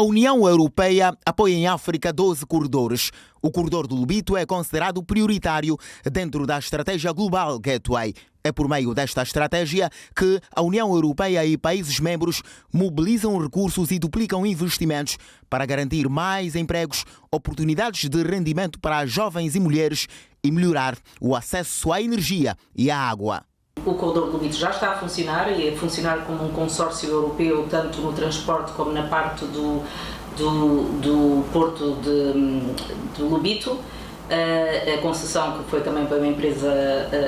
União Europeia apoia em África 12 corredores. O corredor do Lobito é considerado prioritário dentro da estratégia global Gateway. É por meio desta estratégia que a União Europeia e países membros mobilizam recursos e duplicam investimentos para garantir mais empregos, oportunidades de rendimento para jovens e mulheres e melhorar o acesso à energia e à água. O corredor do Lobito já está a funcionar e a funcionar como um consórcio europeu, tanto no transporte como na parte do porto de Lobito. A concessão que foi também para uma empresa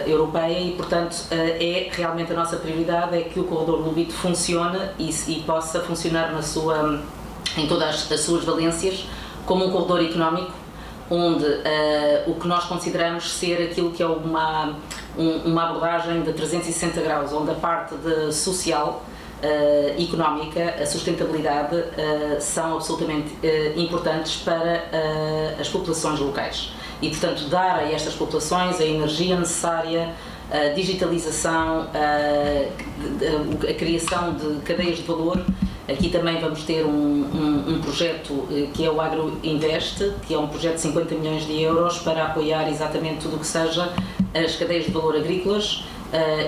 europeia e, portanto, é realmente a nossa prioridade é que o corredor do Lobito funcione e possa funcionar em todas as suas valências como um corredor económico, onde o que nós consideramos ser aquilo que é uma abordagem de 360 graus, onde a parte social, económica, a sustentabilidade são absolutamente importantes para as populações locais e, portanto, dar a estas populações a energia necessária, a digitalização, a criação de cadeias de valor. Aqui também vamos ter um projeto que é o AgroInvest, que é um projeto de 50 milhões de euros para apoiar exatamente tudo o que seja as cadeias de valor agrícolas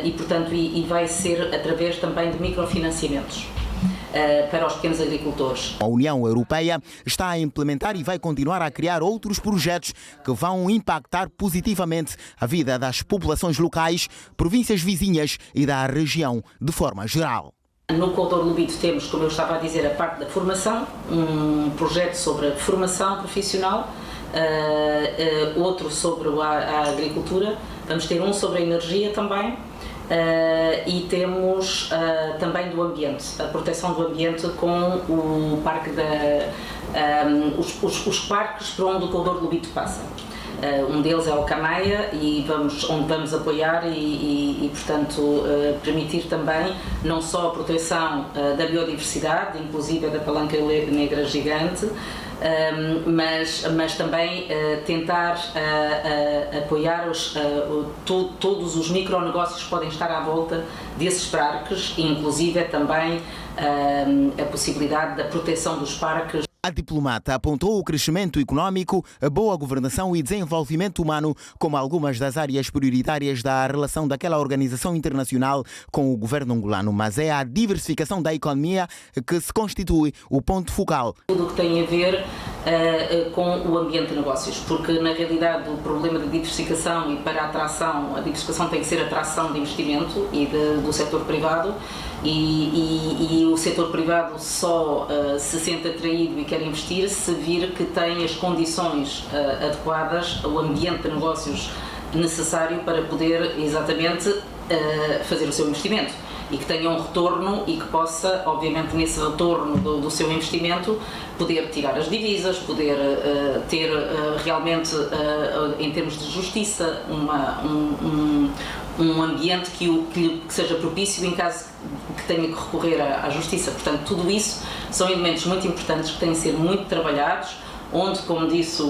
e, portanto, vai ser através também de microfinanciamentos para os pequenos agricultores. A União Europeia está a implementar e vai continuar a criar outros projetos que vão impactar positivamente a vida das populações locais, províncias vizinhas e da região de forma geral. No corredor Lobito temos, como eu estava a dizer, a parte da formação, um projeto sobre a formação profissional, outro sobre a agricultura, vamos ter um sobre a energia também, e temos também do ambiente, a proteção do ambiente com o parque os parques por onde o corredor Lobito passa. Um deles é o Camaia onde vamos apoiar e portanto, permitir também não só a proteção da biodiversidade, inclusive da palanca negra gigante, mas também tentar apoiar todos os micronegócios que podem estar à volta desses parques, e inclusive também a possibilidade da proteção dos parques. A diplomata apontou o crescimento económico, a boa governação e desenvolvimento humano como algumas das áreas prioritárias da relação daquela organização internacional com o governo angolano, mas é a diversificação da economia que se constitui o ponto focal. Tudo o que tem a ver com o ambiente de negócios, porque na realidade o problema da diversificação e para a atração, a diversificação tem que ser atração de investimento e do setor privado e o setor privado só se sente atraído e quer investir se vir que tem as condições adequadas, o ambiente de negócios necessário para poder exatamente fazer o seu investimento e que tenha um retorno e que possa, obviamente, nesse retorno do seu investimento, poder tirar as divisas, poder ter realmente, em termos de justiça, um ambiente que seja propício em caso que tenha que recorrer à justiça. Portanto, tudo isso são elementos muito importantes que têm de ser muito trabalhados, onde, como disse,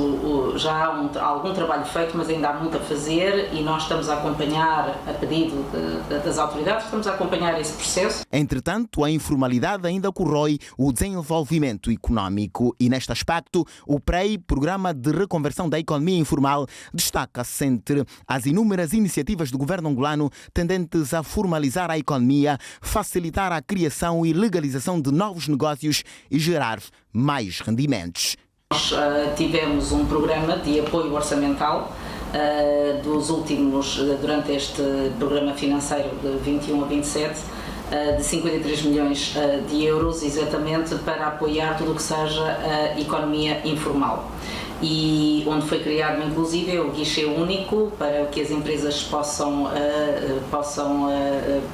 já há algum trabalho feito, mas ainda há muito a fazer e nós estamos a acompanhar, a pedido das autoridades, estamos a acompanhar esse processo. Entretanto, a informalidade ainda corrói o desenvolvimento económico e, neste aspecto, o PREI, Programa de Reconversão da Economia Informal, destaca-se entre as inúmeras iniciativas do governo angolano tendentes a formalizar a economia, facilitar a criação e legalização de novos negócios e gerar mais rendimentos. Nós tivemos um programa de apoio orçamental durante este programa financeiro de 21 a 27, de 53 milhões de euros, exatamente para apoiar tudo o que seja a economia informal. E onde foi criado, inclusive, o guichê único para que as empresas possam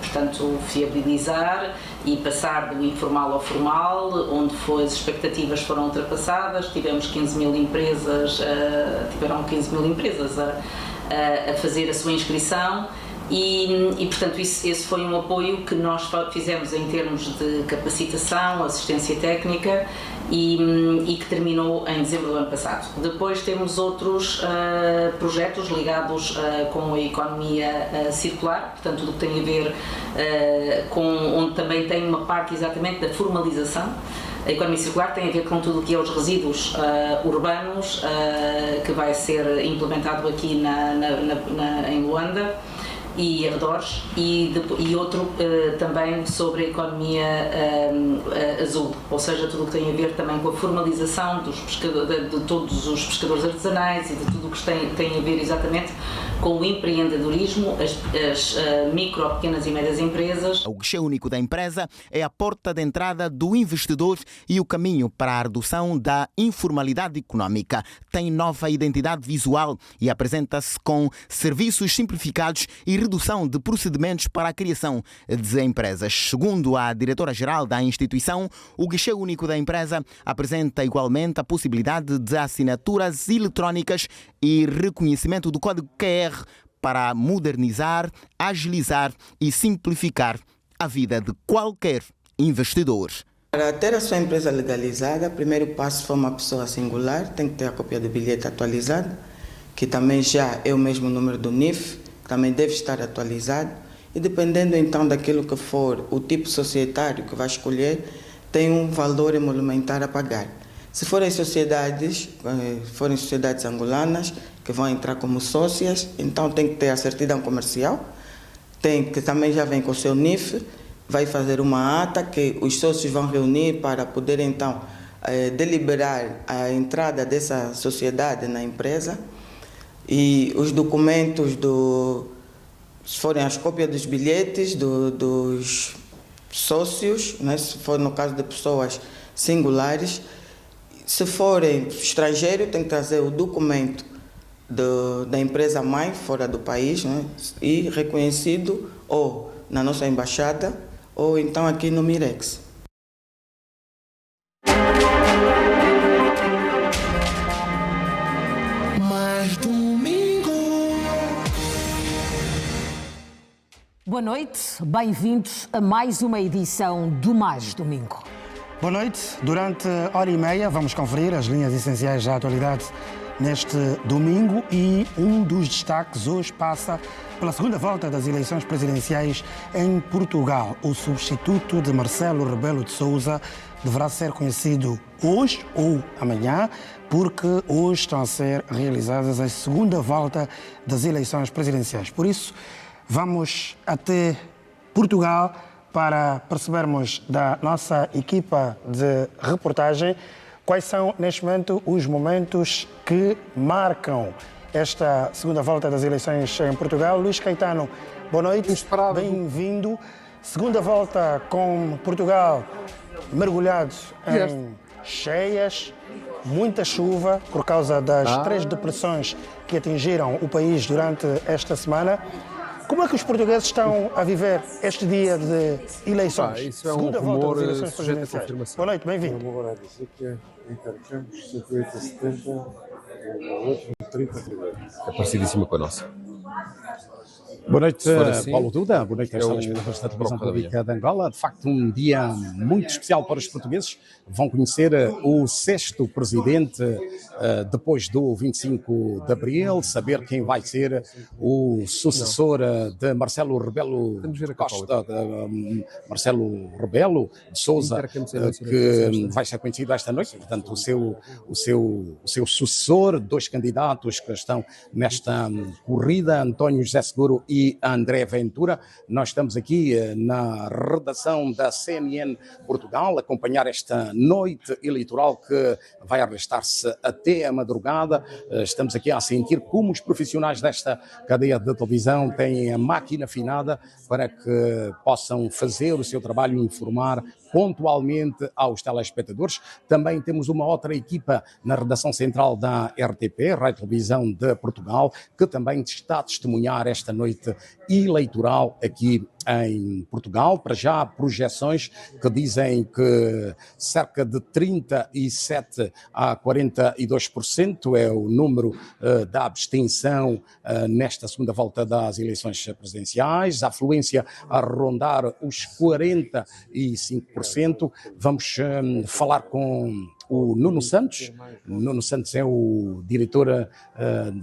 portanto, fiabilizar e passar do informal ao formal, onde as expectativas foram ultrapassadas. Tivemos 15 mil empresas a fazer a sua inscrição. E portanto, esse foi um apoio que nós fizemos em termos de capacitação, assistência técnica e que terminou em dezembro do ano passado. Depois temos outros projetos ligados com a economia circular, portanto, tudo o que tem a ver onde também tem uma parte exatamente da formalização, A economia circular tem a ver com tudo o que é os resíduos urbanos, que vai ser implementado aqui em Luanda e arredores, e outro também sobre a economia azul, ou seja, tudo o que tem a ver também com a formalização de todos os pescadores artesanais e de tudo o que tem a ver exatamente com o empreendedorismo, as micro, pequenas e médias empresas. O guichê único da empresa é a porta de entrada do investidor e o caminho para a redução da informalidade econômica. Tem nova identidade visual e apresenta-se com serviços simplificados e redução de procedimentos para a criação de empresas. Segundo a diretora-geral da instituição, o guichê único da empresa apresenta igualmente a possibilidade de assinaturas eletrónicas e reconhecimento do código QR para modernizar, agilizar e simplificar a vida de qualquer investidor. Para ter a sua empresa legalizada, o primeiro passo foi uma pessoa singular, tem que ter a cópia do bilhete atualizado, que também já é o mesmo número do NIF, que também deve estar atualizado, e dependendo então daquilo que for o tipo societário que vai escolher, tem um valor emolumentar a pagar. Se forem sociedades angolanas, que vão entrar como sócias, então tem que ter a certidão comercial, que também já vem com o seu NIF, vai fazer uma ata que os sócios vão reunir para poder então deliberar a entrada dessa sociedade na empresa, e os documentos, se forem as cópias dos bilhetes dos sócios, né, se for no caso de pessoas singulares. Se forem estrangeiros, tem que trazer o documento da empresa mãe fora do país, né, e reconhecido ou na nossa embaixada ou então aqui no Mirex. Mais domingo. Boa noite, bem-vindos a mais uma edição do Mais Domingo. Boa noite. Durante hora e meia vamos conferir as linhas essenciais da atualidade neste domingo, e um dos destaques hoje passa pela segunda volta das eleições presidenciais em Portugal. O substituto de Marcelo Rebelo de Sousa deverá ser conhecido hoje ou amanhã, porque hoje estão a ser realizadas a segunda volta das eleições presidenciais. Por isso, vamos até Portugal para percebermos da nossa equipa de reportagem quais são, neste momento, os momentos que marcam esta segunda volta das eleições em Portugal. Luís Caetano, boa noite, bem-vindo. Segunda volta com Portugal mergulhado em cheias, muita chuva por causa das 3 depressões que atingiram o país durante esta semana. Como é que os portugueses estão a viver este dia de eleições? Isso é segunda rumor, volta das eleições sujeito a presidenciais. confirmação. Boa noite, bem-vindo. Vamos agora dizer que é intercâmbios 58 a 70, o outro 30 a 30. É parecidíssima com a nossa. Boa noite, Se for assim, Paulo Duda. Boa noite aos é o telespectadores da televisão Broco da pública de Angola. De facto, um dia muito especial para os portugueses. Vão conhecer o 6º presidente depois do 25 de Abril, saber quem vai ser o sucessor de Marcelo Rebelo Costa, Marcelo Rebelo de Sousa, que vai ser conhecido esta noite. Portanto, o seu sucessor, 2 candidatos que estão nesta corrida, António José Seguro e André Ventura. Nós estamos aqui na redação da CNN Portugal, a acompanhar esta noite eleitoral que vai arrastar-se até a madrugada. Estamos aqui a sentir como os profissionais desta cadeia de televisão têm a máquina afinada para que possam fazer o seu trabalho e informar pontualmente aos telespectadores. Também temos uma outra equipa na redação central da RTP, Rádio Televisão de Portugal, que também está a testemunhar esta noite eleitoral aqui em Portugal. Para já, projeções que dizem que cerca de 37% a 42% é o número da abstenção nesta segunda volta das eleições presidenciais. A afluência a rondar os 45%. Vamos falar com o Nuno Santos. Nuno Santos é o diretor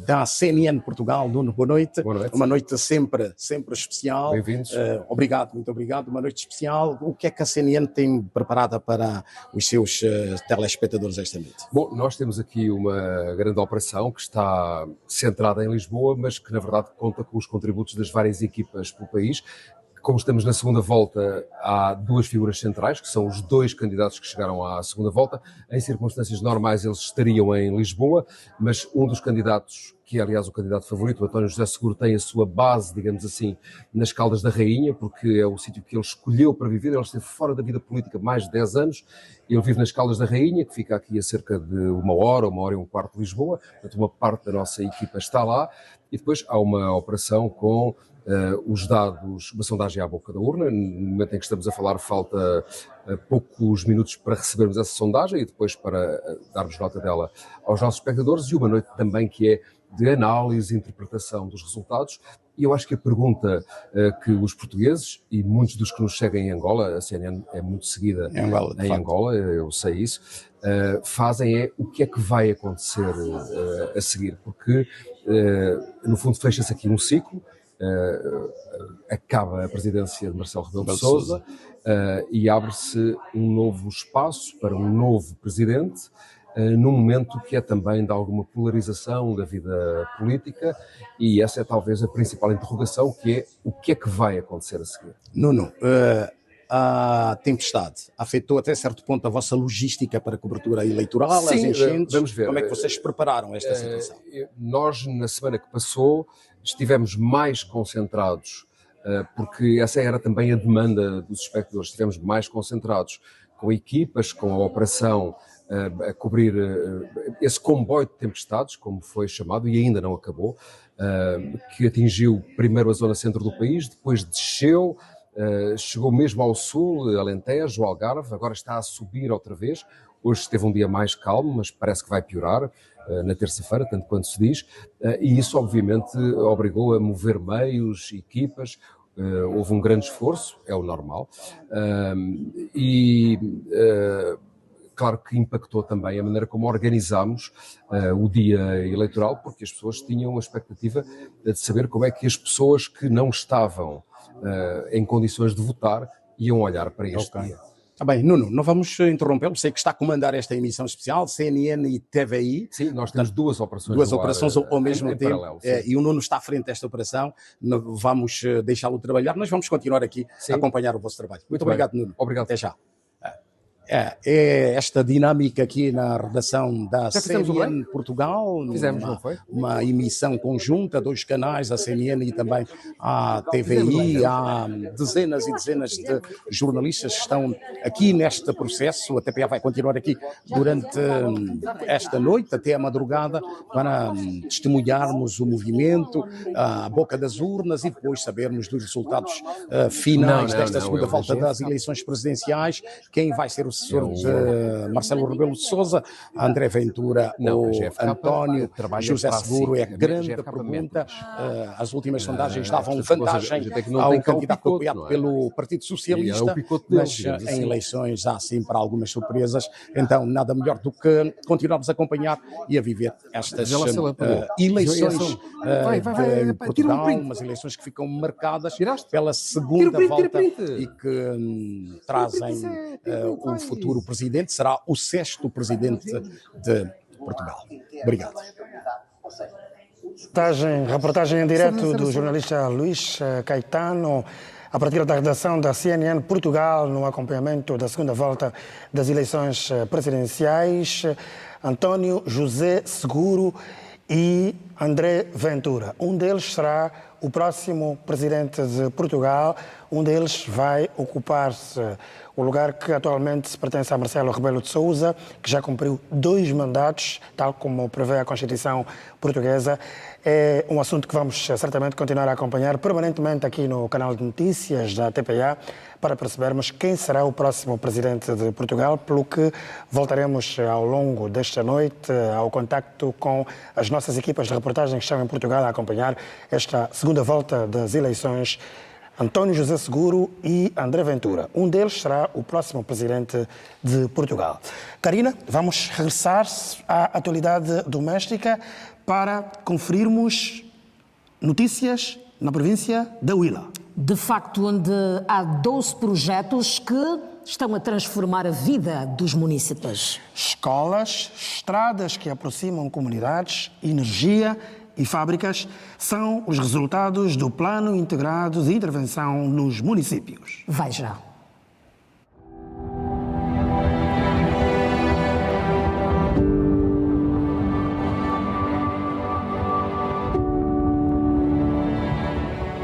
da CNN Portugal. Nuno, boa noite. Boa noite. Uma noite sempre especial. Bem-vindos. Obrigado, muito obrigado. Uma noite especial. O que é que a CNN tem preparada para os seus telespectadores esta noite? Bom, nós temos aqui uma grande operação que está centrada em Lisboa, mas que na verdade conta com os contributos das várias equipas pelo país. Como estamos na segunda volta, há duas figuras centrais, que são os dois candidatos que chegaram à segunda volta. Em circunstâncias normais eles estariam em Lisboa, mas um dos candidatos, que é aliás o candidato favorito, o António José Seguro, tem a sua base, digamos assim, nas Caldas da Rainha, porque é o sítio que ele escolheu para viver. Ele esteve fora da vida política mais de 10 anos. Ele vive nas Caldas da Rainha, que fica aqui a cerca de uma hora e um quarto de Lisboa. Portanto, uma parte da nossa equipa está lá. E depois há uma operação com os dados, uma sondagem à boca da urna. No momento em que estamos a falar, falta poucos minutos para recebermos essa sondagem e depois para darmos nota dela aos nossos espectadores, e uma noite também que é de análise e interpretação dos resultados. E eu acho que a pergunta que os portugueses e muitos dos que nos seguem em Angola, a CNN é muito seguida em Angola, eu sei isso, fazem é o que é que vai acontecer a seguir, porque no fundo fecha-se aqui um ciclo. Acaba a presidência de Marcelo Rebelo de Sousa e abre-se um novo espaço para um novo presidente, num momento que é também de alguma polarização da vida política, e essa é talvez a principal interrogação, que é o que é que vai acontecer a seguir. Nuno, a tempestade afetou até certo ponto a vossa logística para a cobertura eleitoral, Sim, as enchentes. vamos ver. Como é que vocês prepararam esta situação? Nós, na semana que passou, estivemos mais concentrados, porque essa era também a demanda dos espectadores. Estivemos mais concentrados com equipas, com a operação a cobrir esse comboio de tempestades, como foi chamado, e ainda não acabou, que atingiu primeiro a zona centro do país, depois desceu, chegou mesmo ao sul, Alentejo, Algarve, agora está a subir outra vez. Hoje esteve um dia mais calmo, mas parece que vai piorar na terça-feira, tanto quanto se diz, e isso obviamente obrigou a mover meios, equipas. Houve um grande esforço, é o normal, claro que impactou também a maneira como organizámos o dia eleitoral, porque as pessoas tinham a expectativa de saber como é que as pessoas que não estavam em condições de votar iam olhar para este dia. Tá bem, Nuno, não vamos interrompê-lo, sei que está a comandar esta emissão especial, CNN e TVI. Sim, nós temos duas operações. Duas operações ao mesmo tempo, paralelo, e o Nuno está à frente desta operação, vamos deixá-lo trabalhar, nós vamos continuar aqui a acompanhar o vosso trabalho. Muito obrigado, Nuno. Obrigado. Até já. É esta dinâmica aqui na redação da CNN Portugal. Fizemos, não foi? Uma emissão conjunta, 2 canais, a CNN e também a TVI. Há dezenas e dezenas de jornalistas que estão aqui neste processo. A TPA vai continuar aqui durante esta noite, até a madrugada, para testemunharmos o movimento, a boca das urnas e depois sabermos dos resultados finais desta segunda volta das eleições presidenciais. Quem vai ser o assessor de Marcelo Rebelo de Sousa, André Ventura ou António José Seguro, é a grande pergunta. As últimas sondagens davam vantagem ao candidato apoiado pelo Partido Socialista, mas em eleições há sempre algumas surpresas, então nada melhor do que continuarmos a acompanhar e a viver estas eleições de Portugal, umas eleições que ficam marcadas pela segunda volta e que trazem o futuro presidente, será o 6º presidente de Portugal. Obrigado. Reportagem em direto do jornalista Luís Caetano, a partir da redação da CNN Portugal, no acompanhamento da segunda volta das eleições presidenciais. António José Seguro e André Ventura. Um deles será o próximo presidente de Portugal, um deles vai ocupar-se o lugar que atualmente pertence a Marcelo Rebelo de Sousa, que já cumpriu 2 mandatos, tal como prevê a Constituição portuguesa. É um assunto que vamos certamente continuar a acompanhar permanentemente aqui no canal de notícias da TPA, para percebermos quem será o próximo presidente de Portugal, pelo que voltaremos ao longo desta noite ao contacto com as nossas equipas de reportagem que estão em Portugal a acompanhar esta segunda volta das eleições António José Seguro e André Ventura. Um deles será o próximo presidente de Portugal. Karina, vamos regressar à atualidade doméstica para conferirmos notícias na província da Huila. De facto, onde há 12 projetos que estão a transformar a vida dos munícipes. Escolas, estradas que aproximam comunidades, energia e fábricas são os resultados do Plano Integrado de Intervenção nos Municípios. Vai já.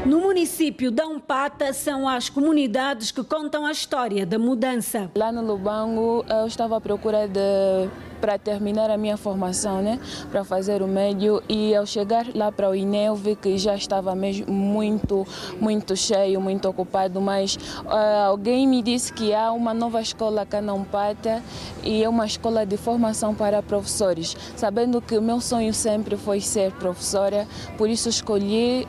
No município de Ampata são as comunidades que contam a história da mudança. Lá no Lubango eu estava à procura para terminar a minha formação, né, para fazer o médio, e ao chegar lá para o INEU vi que já estava mesmo muito cheio, muito ocupado, mas alguém me disse que há uma nova escola cá na Ampata e é uma escola de formação para professores. Sabendo que o meu sonho sempre foi ser professora, por isso escolhi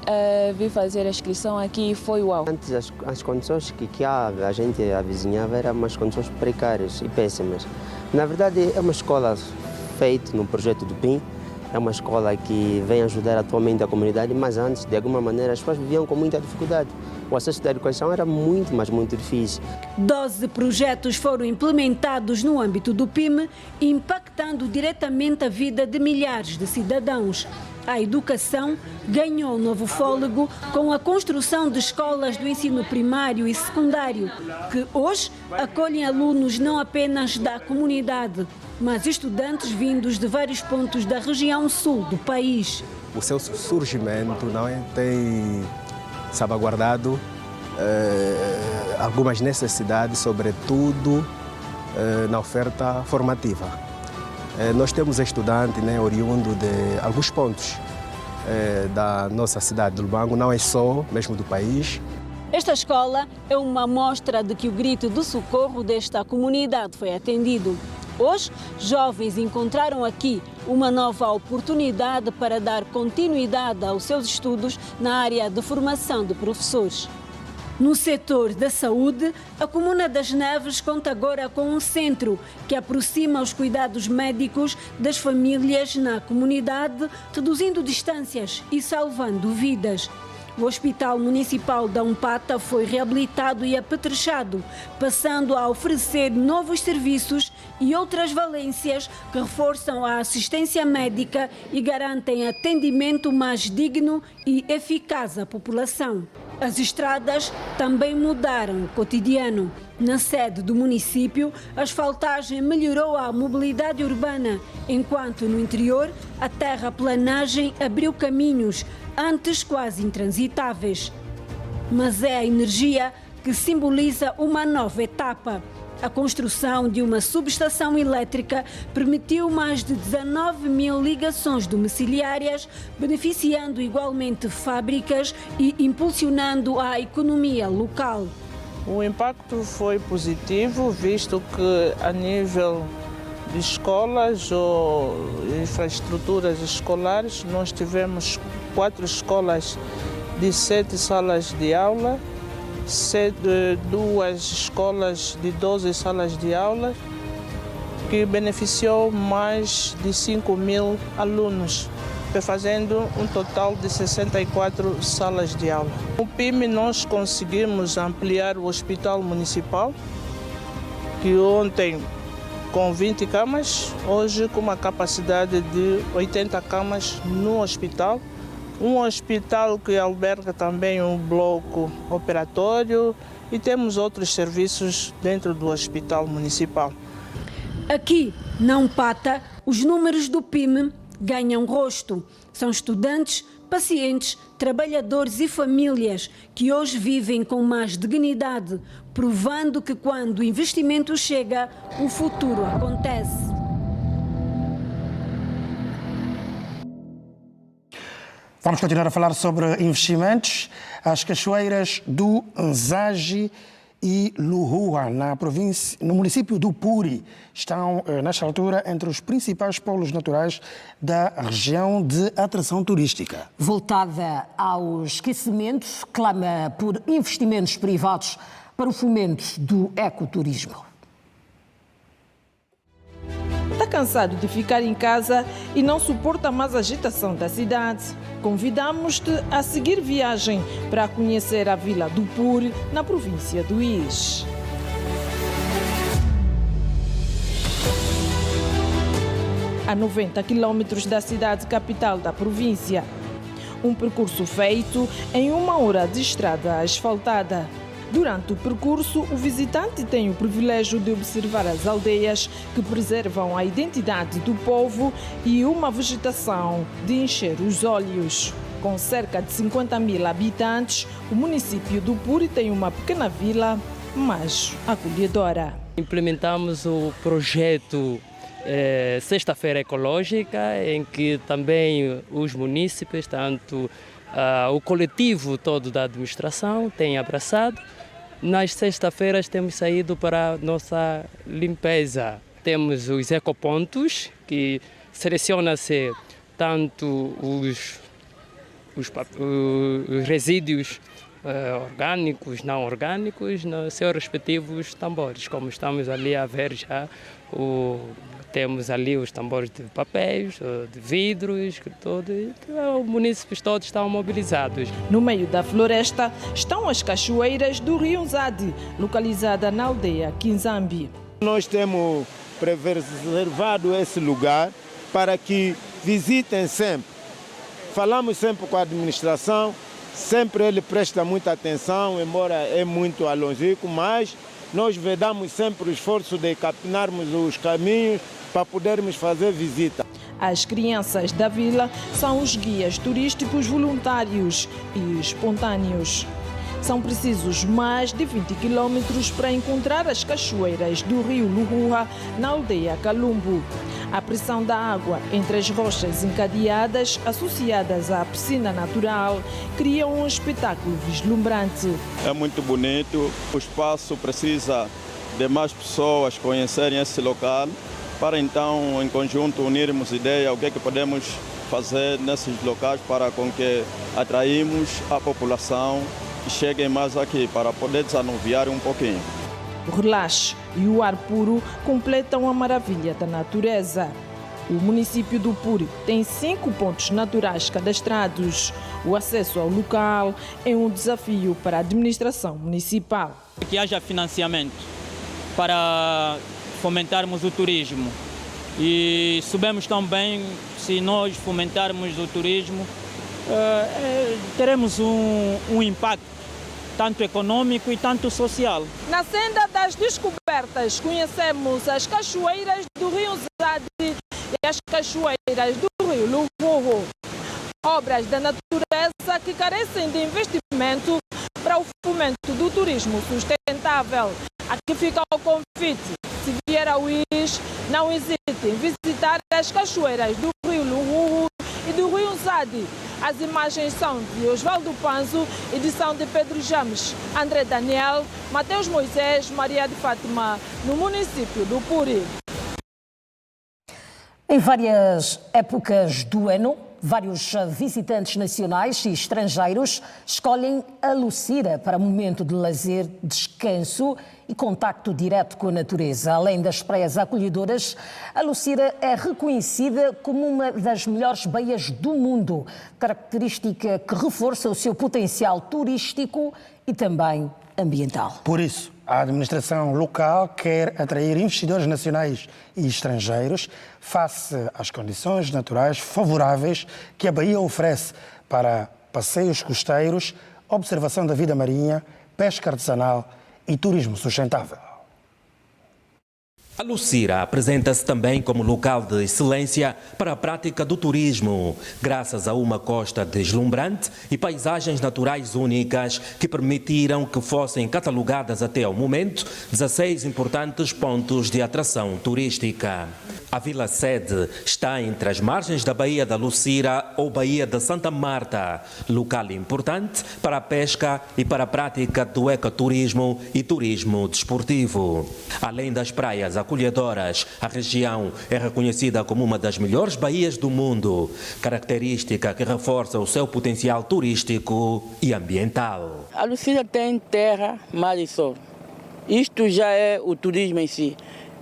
vir fazer a inscrição aqui e foi uau. Antes as condições que a gente avizinhava eram umas condições precárias e péssimas. Na verdade, é uma escola feita no projeto do PIN, é uma escola que vem ajudar atualmente a comunidade, mas antes, de alguma maneira, as pessoas viviam com muita dificuldade. O acesso à educação era muito, mas muito difícil. 12 projetos foram implementados no âmbito do PIM, impactando diretamente a vida de milhares de cidadãos. A educação ganhou novo fôlego com a construção de escolas do ensino primário e secundário, que hoje acolhem alunos não apenas da comunidade, mas estudantes vindos de vários pontos da região sul do país. O seu surgimento tem salvaguardado algumas necessidades, sobretudo na oferta formativa. Nós temos estudantes, oriundo de alguns pontos da nossa cidade de Lubango, não é só, mesmo do país. Esta escola é uma amostra de que o grito de socorro desta comunidade foi atendido. Hoje, jovens encontraram aqui uma nova oportunidade para dar continuidade aos seus estudos na área de formação de professores. No setor da saúde, a Comuna das Neves conta agora com um centro que aproxima os cuidados médicos das famílias na comunidade, reduzindo distâncias e salvando vidas. O Hospital Municipal da Ampata foi reabilitado e apetrechado, passando a oferecer novos serviços e outras valências que reforçam a assistência médica e garantem atendimento mais digno e eficaz à população. As estradas também mudaram o cotidiano. Na sede do município, a asfaltagem melhorou a mobilidade urbana, enquanto no interior a terraplanagem abriu caminhos, antes quase intransitáveis. Mas é a energia que simboliza uma nova etapa. A construção de uma subestação elétrica permitiu mais de 19 mil ligações domiciliárias, beneficiando igualmente fábricas e impulsionando a economia local. O impacto foi positivo, visto que a nível de escolas ou infraestruturas escolares, nós tivemos 4 escolas de 7 salas de aula, 2 escolas de 12 salas de aula, que beneficiou mais de 5 mil alunos, fazendo um total de 64 salas de aula. No PIM nós conseguimos ampliar o hospital municipal, que ontem com 20 camas, hoje com uma capacidade de 80 camas no hospital. Um hospital que alberga também um bloco operatório e temos outros serviços dentro do hospital municipal. Aqui, na Ampata, os números do PIM ganham rosto. São estudantes, pacientes, trabalhadores e famílias que hoje vivem com mais dignidade, provando que quando o investimento chega, o futuro acontece. Vamos continuar a falar sobre investimentos. As cachoeiras do Nzagi e Luhua, no município do Puri, estão, nesta altura, entre os principais polos naturais da região de atração turística. Voltada ao esquecimento, clama por investimentos privados para o fomento do ecoturismo. Está cansado de ficar em casa e não suporta mais a agitação da cidade? Convidamos-te a seguir viagem para conhecer a Vila do Puri, na província do Ix. A 90 quilômetros da cidade capital da província. Um percurso feito em 1 hora de estrada asfaltada. Durante o percurso, o visitante tem o privilégio de observar as aldeias que preservam a identidade do povo e uma vegetação de encher os olhos. Com cerca de 50.000 habitantes, o município do Puri tem uma pequena vila, mas acolhedora. Implementamos o projeto Sexta-feira Ecológica, em que também os munícipes, tanto o coletivo todo da administração, tem abraçado. Nas sextas-feiras temos saído para a nossa limpeza. Temos os ecopontos, que seleciona-se tanto os resíduos orgânicos, não orgânicos, nos seus respectivos tambores. Como estamos ali a ver já, temos ali os tambores de papéis, de vidros, os munícipes todos estão mobilizados. No meio da floresta estão as cachoeiras do Rio Nzadi, localizada na aldeia Kinzambi. Nós temos preservado esse lugar para que visitem sempre. Falamos sempre com a administração, sempre ele presta muita atenção, embora é muito longínquo, mas nós vedamos sempre o esforço de capinarmos os caminhos para podermos fazer visita. As crianças da vila são os guias turísticos voluntários e espontâneos. São precisos mais de 20 quilômetros para encontrar as cachoeiras do rio Luhua, na aldeia Calumbo. A pressão da água entre as rochas encadeadas, associadas à piscina natural, cria um espetáculo vislumbrante. É muito bonito, o espaço precisa de mais pessoas conhecerem esse local, para então, em conjunto, unirmos ideias, o que é que podemos fazer nesses locais para com que atraímos a população e cheguem mais aqui, para poder desanuviar um pouquinho. O relaxe e o ar puro completam a maravilha da natureza. O município do Puri tem 5 pontos naturais cadastrados. O acesso ao local é um desafio para a administração municipal. Que haja financiamento para fomentarmos o turismo. E sabemos também, se nós fomentarmos o turismo, teremos um impacto tanto econômico e tanto social. Na senda das descobertas, conhecemos as cachoeiras do Rio Nzadi e as cachoeiras do Rio Luhua. Obras da natureza que carecem de investimento para o fomento do turismo sustentável. Aqui fica o convite. Se vier ao Ix, não hesite em visitar as cachoeiras do Rio Luhua e do Rio Nzadi. As imagens são de Osvaldo Panzo, edição de Pedro James, André Daniel, Mateus Moisés, Maria de Fátima, no município do Puri. Em várias épocas do ano, vários visitantes nacionais e estrangeiros escolhem a Lucira para momento de lazer, descanso e contacto direto com a natureza. Além das praias acolhedoras, a Lucira é reconhecida como uma das melhores baias do mundo, característica que reforça o seu potencial turístico e também ambiental. Por isso, a administração local quer atrair investidores nacionais e estrangeiros face às condições naturais favoráveis que a Bahia oferece para passeios costeiros, observação da vida marinha, pesca artesanal e turismo sustentável. A Lucira apresenta-se também como local de excelência para a prática do turismo, graças a uma costa deslumbrante e paisagens naturais únicas que permitiram que fossem catalogadas até ao momento 16 importantes pontos de atração turística. A vila sede está entre as margens da Baía da Lucira ou Baía de Santa Marta, local importante para a pesca e para a prática do ecoturismo e turismo desportivo. Além das praias acolhedoras, a região é reconhecida como uma das melhores baías do mundo, característica que reforça o seu potencial turístico e ambiental. A Lucira tem terra, mar e sol. Isto já é o turismo em si.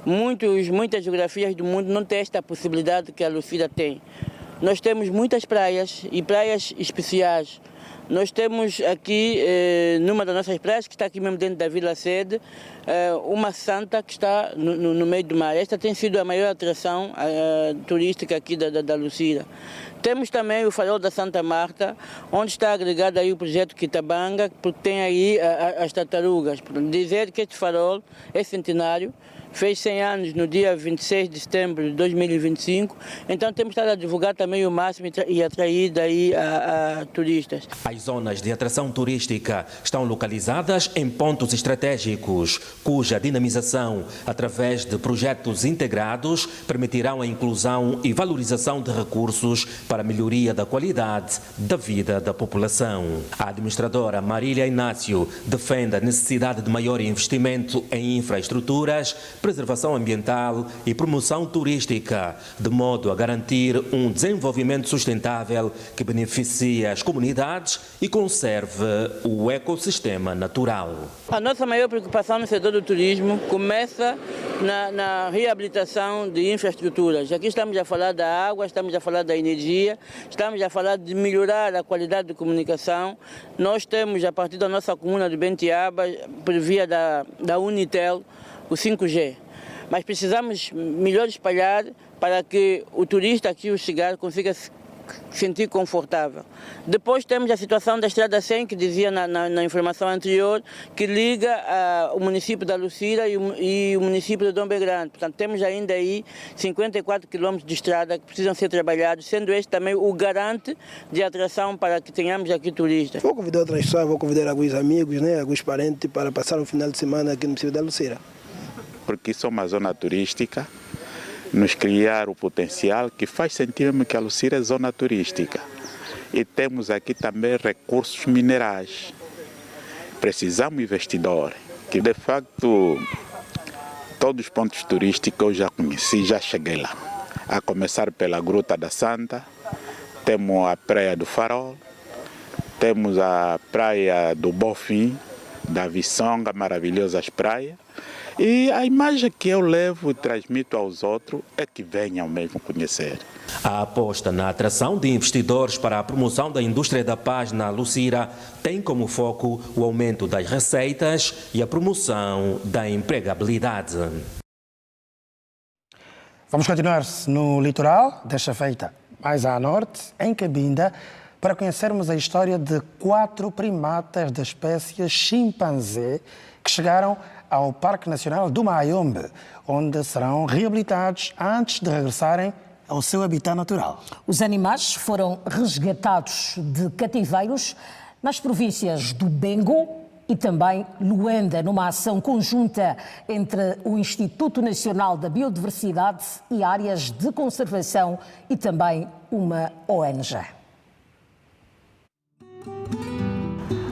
Muitas geografias do mundo não têm esta possibilidade que a Lucira tem. Nós temos muitas praias e praias especiais. Nós temos aqui, numa das nossas praias, que está aqui mesmo dentro da Vila Sede, uma santa que está no meio do mar. Esta tem sido a maior atração turística aqui da Lucira. Temos também o farol da Santa Marta, onde está agregado aí o projeto Quitabanga, porque tem aí as tartarugas. Dizer que este farol é centenário, fez 100 anos no dia 26 de setembro de 2025, então temos estado a divulgar também o máximo e atrair daí a turistas. As zonas de atração turística estão localizadas em pontos estratégicos, cuja dinamização, através de projetos integrados, permitirão a inclusão e valorização de recursos para a melhoria da qualidade da vida da população. A administradora Marília Inácio defende a necessidade de maior investimento em infraestruturas, preservação ambiental e promoção turística, de modo a garantir um desenvolvimento sustentável que beneficie as comunidades e conserve o ecossistema natural. A nossa maior preocupação no setor do turismo começa na reabilitação de infraestruturas. Aqui estamos a falar da água, estamos a falar da energia, estamos a falar de melhorar a qualidade de comunicação. Nós temos, a partir da nossa comuna de Bentiaba, por via da Unitel, o 5G. Mas precisamos melhor espalhar para que o turista aqui ao chegar consiga se sentir confortável. Depois temos a situação da Estrada 100, que dizia na informação anterior, que liga o município da Lucira e o município de Dombe Grande. Portanto, temos ainda aí 54 quilômetros de estrada que precisam ser trabalhados, sendo este também o garante de atração para que tenhamos aqui turistas. Vou convidar outras pessoas, vou convidar alguns amigos, alguns parentes para passar um final de semana aqui no município da Lucira. Porque isso é uma zona turística, nos criar o potencial que faz sentido mesmo que a Lucira é zona turística. E temos aqui também recursos minerais. Precisamos de investidores, que de facto todos os pontos turísticos eu já conheci, já cheguei lá. A começar pela Gruta da Santa, temos a Praia do Farol, temos a Praia do Bofim, da Vissonga, maravilhosas praias. E a imagem que eu levo e transmito aos outros é que venham mesmo conhecer. A aposta na atração de investidores para a promoção da indústria da paz na Lucira tem como foco o aumento das receitas e a promoção da empregabilidade. Vamos continuar no litoral, desta feita mais a norte, em Cabinda, para conhecermos a história de 4 primatas da espécie chimpanzé que chegaram ao Parque Nacional do Mayombe, onde serão reabilitados antes de regressarem ao seu habitat natural. Os animais foram resgatados de cativeiros nas províncias do Bengo e também Luanda, numa ação conjunta entre o Instituto Nacional da Biodiversidade e áreas de conservação e também uma ONG.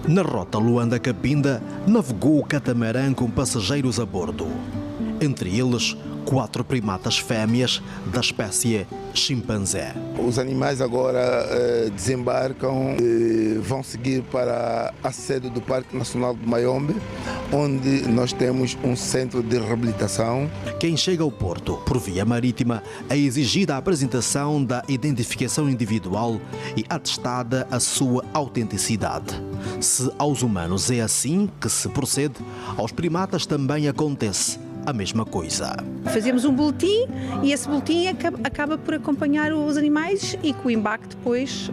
Na rota Luanda-Cabinda, navegou o catamarã com passageiros a bordo. Entre eles, 4 primatas fêmeas da espécie chimpanzé. Os animais agora desembarcam e vão seguir para a sede do Parque Nacional do Mayombe, onde nós temos um centro de reabilitação. Quem chega ao porto por via marítima é exigida a apresentação da identificação individual e atestada a sua autenticidade. Se aos humanos é assim que se procede, aos primatas também acontece a mesma coisa. Fazemos um boletim e esse boletim acaba por acompanhar os animais e com o embarque depois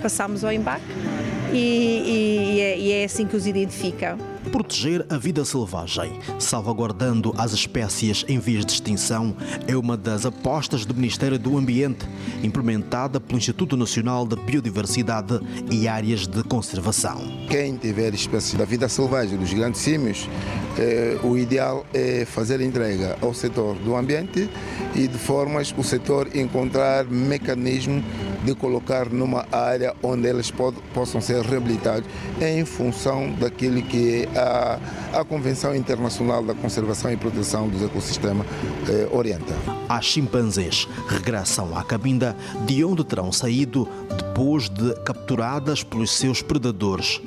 passamos ao embarque e é assim que os identificam. Proteger a vida selvagem, salvaguardando as espécies em vias de extinção, é uma das apostas do Ministério do Ambiente implementada pelo Instituto Nacional de Biodiversidade e Áreas de Conservação. Quem tiver espécies da vida selvagem, dos grandes símios, o ideal é fazer entrega ao setor do ambiente e de formas o setor encontrar mecanismo de colocar numa área onde eles possam ser reabilitados em função daquilo que a Convenção Internacional da Conservação e Proteção dos Ecossistemas orienta. As chimpanzés regressam à cabinda de onde terão saído depois de capturadas pelos seus predadores.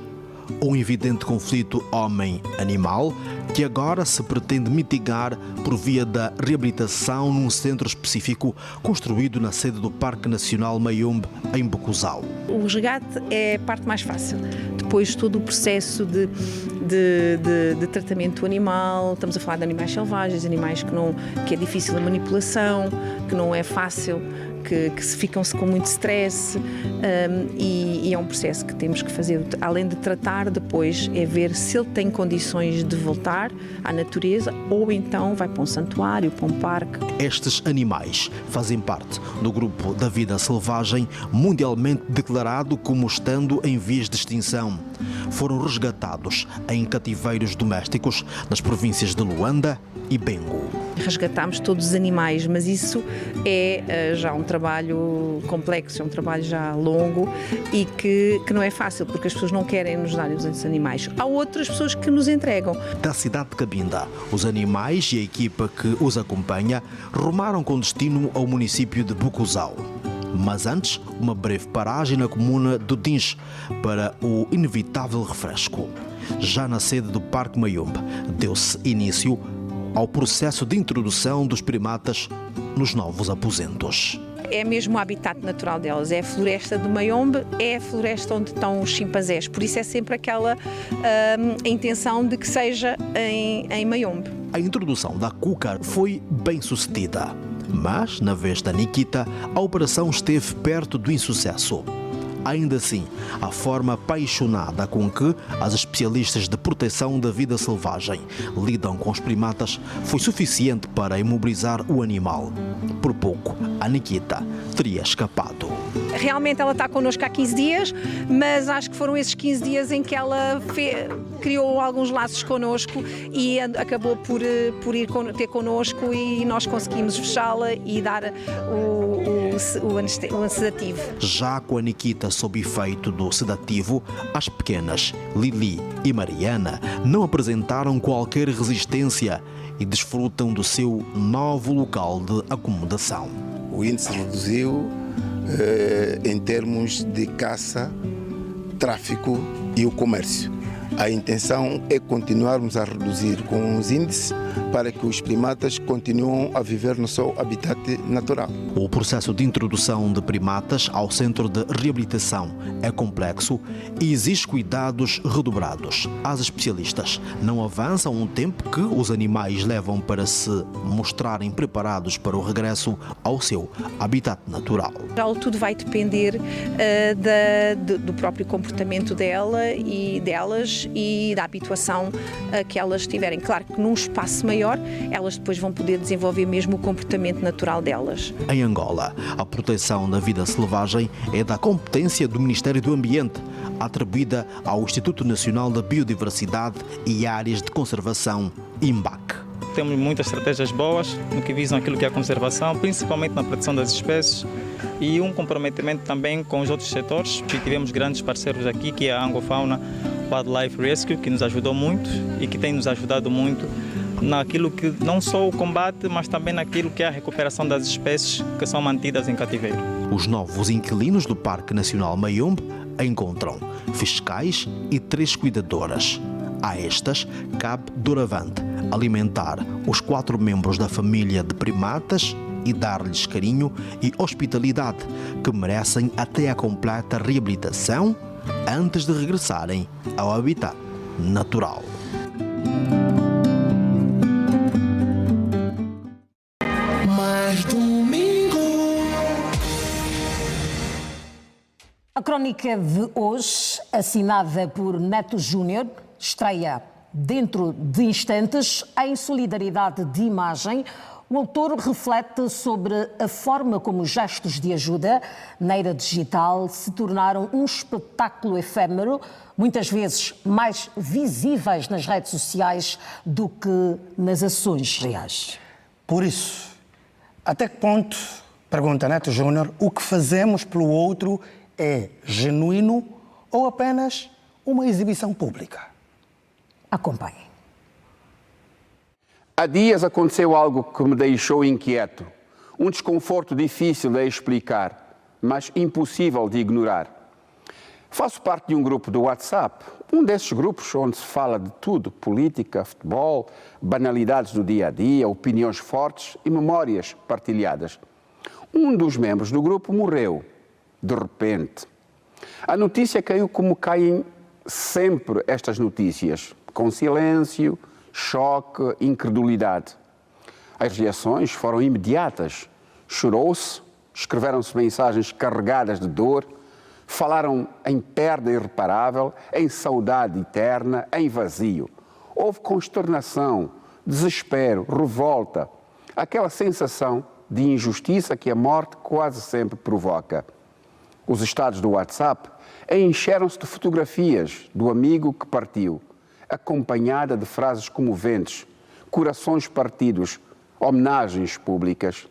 Um evidente conflito homem-animal que agora se pretende mitigar por via da reabilitação num centro específico construído na sede do Parque Nacional Mayombe, em Bocuzal. O resgate é a parte mais fácil. Depois todo o processo de tratamento animal, estamos a falar de animais selvagens, animais que é difícil a manipulação, que não é fácil, que ficam-se com muito stress, e é um processo que temos que fazer, além de tratar depois, é ver se ele tem condições de voltar à natureza ou então vai para um santuário, para um parque. Estes animais fazem parte do grupo da vida selvagem mundialmente declarado como estando em vias de extinção. Foram resgatados em cativeiros domésticos nas províncias de Luanda e Bengo. Resgatamos todos os animais, mas isso é já um trabalho complexo, é um trabalho já longo e que não é fácil, porque as pessoas não querem nos dar os animais. Há outras pessoas que nos entregam. Da cidade de Cabinda, os animais e a equipa que os acompanha rumaram com destino ao município de Bocuzal. Mas antes, uma breve paragem na comuna do Dinche para o inevitável refresco. Já na sede do Parque Mayombe, deu-se início ao processo de introdução dos primatas nos novos aposentos. É mesmo o habitat natural delas, é a floresta do Mayombe, é a floresta onde estão os chimpanzés, por isso é sempre aquela a intenção de que seja em Mayombe. A introdução da cuca foi bem sucedida, mas na vez da Nikita, a operação esteve perto do insucesso. Ainda assim, a forma apaixonada com que as especialistas de proteção da vida selvagem lidam com os primatas foi suficiente para imobilizar o animal. Por pouco, a Nikita teria escapado. Realmente ela está connosco há 15 dias, mas acho que foram esses 15 dias em que ela criou alguns laços connosco e acabou por ter connosco e nós conseguimos fechá-la e dar o sedativo. Já com a Nikita sob efeito do sedativo, as pequenas Lili e Mariana não apresentaram qualquer resistência e desfrutam do seu novo local de acomodação. O índice reduziu em termos de caça, tráfico e o comércio. A intenção é continuarmos a reduzir com os índices para que os primatas continuem a viver no seu habitat natural. O processo de introdução de primatas ao centro de reabilitação é complexo e exige cuidados redobrados. As especialistas não avançam o tempo que os animais levam para se mostrarem preparados para o regresso ao seu habitat natural. Tudo vai depender do próprio comportamento dela e delas e da habituação que elas tiverem. Claro que num espaço maior, elas depois vão poder desenvolver mesmo o comportamento natural delas. Em Angola, a proteção da vida selvagem é da competência do Ministério do Ambiente, atribuída ao Instituto Nacional da Biodiversidade e Áreas de Conservação, INBAC. Temos muitas estratégias boas no que visam aquilo que é a conservação, principalmente na proteção das espécies e um comprometimento também com os outros setores. Tivemos grandes parceiros aqui, que é a Angofauna Wildlife Rescue, que nos ajudou muito e que tem nos ajudado muito naquilo que não só o combate, mas também naquilo que é a recuperação das espécies que são mantidas em cativeiro. Os novos inquilinos do Parque Nacional Mayombe encontram fiscais e 3 cuidadoras. A estas cabe doravante alimentar os 4 membros da família de primatas e dar-lhes carinho e hospitalidade que merecem até a completa reabilitação antes de regressarem ao habitat natural. Mais domingo. A crónica de hoje, assinada por Neto Júnior, estreia dentro de instantes em solidariedade de imagem O autor reflete sobre a forma como os gestos de ajuda na era digital se tornaram um espetáculo efêmero, muitas vezes mais visíveis nas redes sociais do que nas ações reais. Por isso, até que ponto, pergunta Neto Júnior, o que fazemos pelo outro é genuíno ou apenas uma exibição pública? Acompanhem. Há dias aconteceu algo que me deixou inquieto. Um desconforto difícil de explicar, mas impossível de ignorar. Faço parte de um grupo do WhatsApp, um desses grupos onde se fala de tudo, política, futebol, banalidades do dia a dia, opiniões fortes e memórias partilhadas. Um dos membros do grupo morreu, de repente. A notícia caiu como caem sempre estas notícias, com silêncio, choque, incredulidade. As reações foram imediatas. Chorou-se, escreveram-se mensagens carregadas de dor, falaram em perda irreparável, em saudade eterna, em vazio. Houve consternação, desespero, revolta, aquela sensação de injustiça que a morte quase sempre provoca. Os estados do WhatsApp encheram-se de fotografias do amigo que partiu, acompanhada de frases comoventes, corações partidos, homenagens públicas.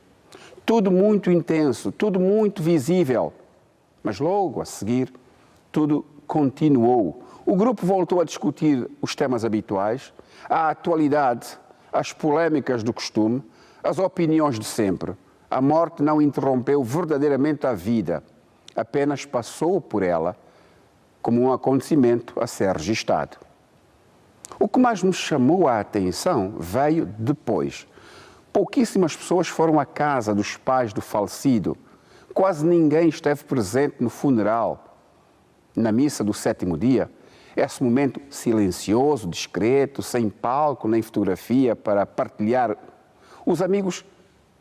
Tudo muito intenso, tudo muito visível. Mas logo a seguir, tudo continuou. O grupo voltou a discutir os temas habituais, a atualidade, as polémicas do costume, as opiniões de sempre. A morte não interrompeu verdadeiramente a vida, apenas passou por ela como um acontecimento a ser registado. O que mais me chamou a atenção veio depois. Pouquíssimas pessoas foram à casa dos pais do falecido. Quase ninguém esteve presente no funeral. Na missa do 7º dia, esse momento silencioso, discreto, sem palco nem fotografia para partilhar, os amigos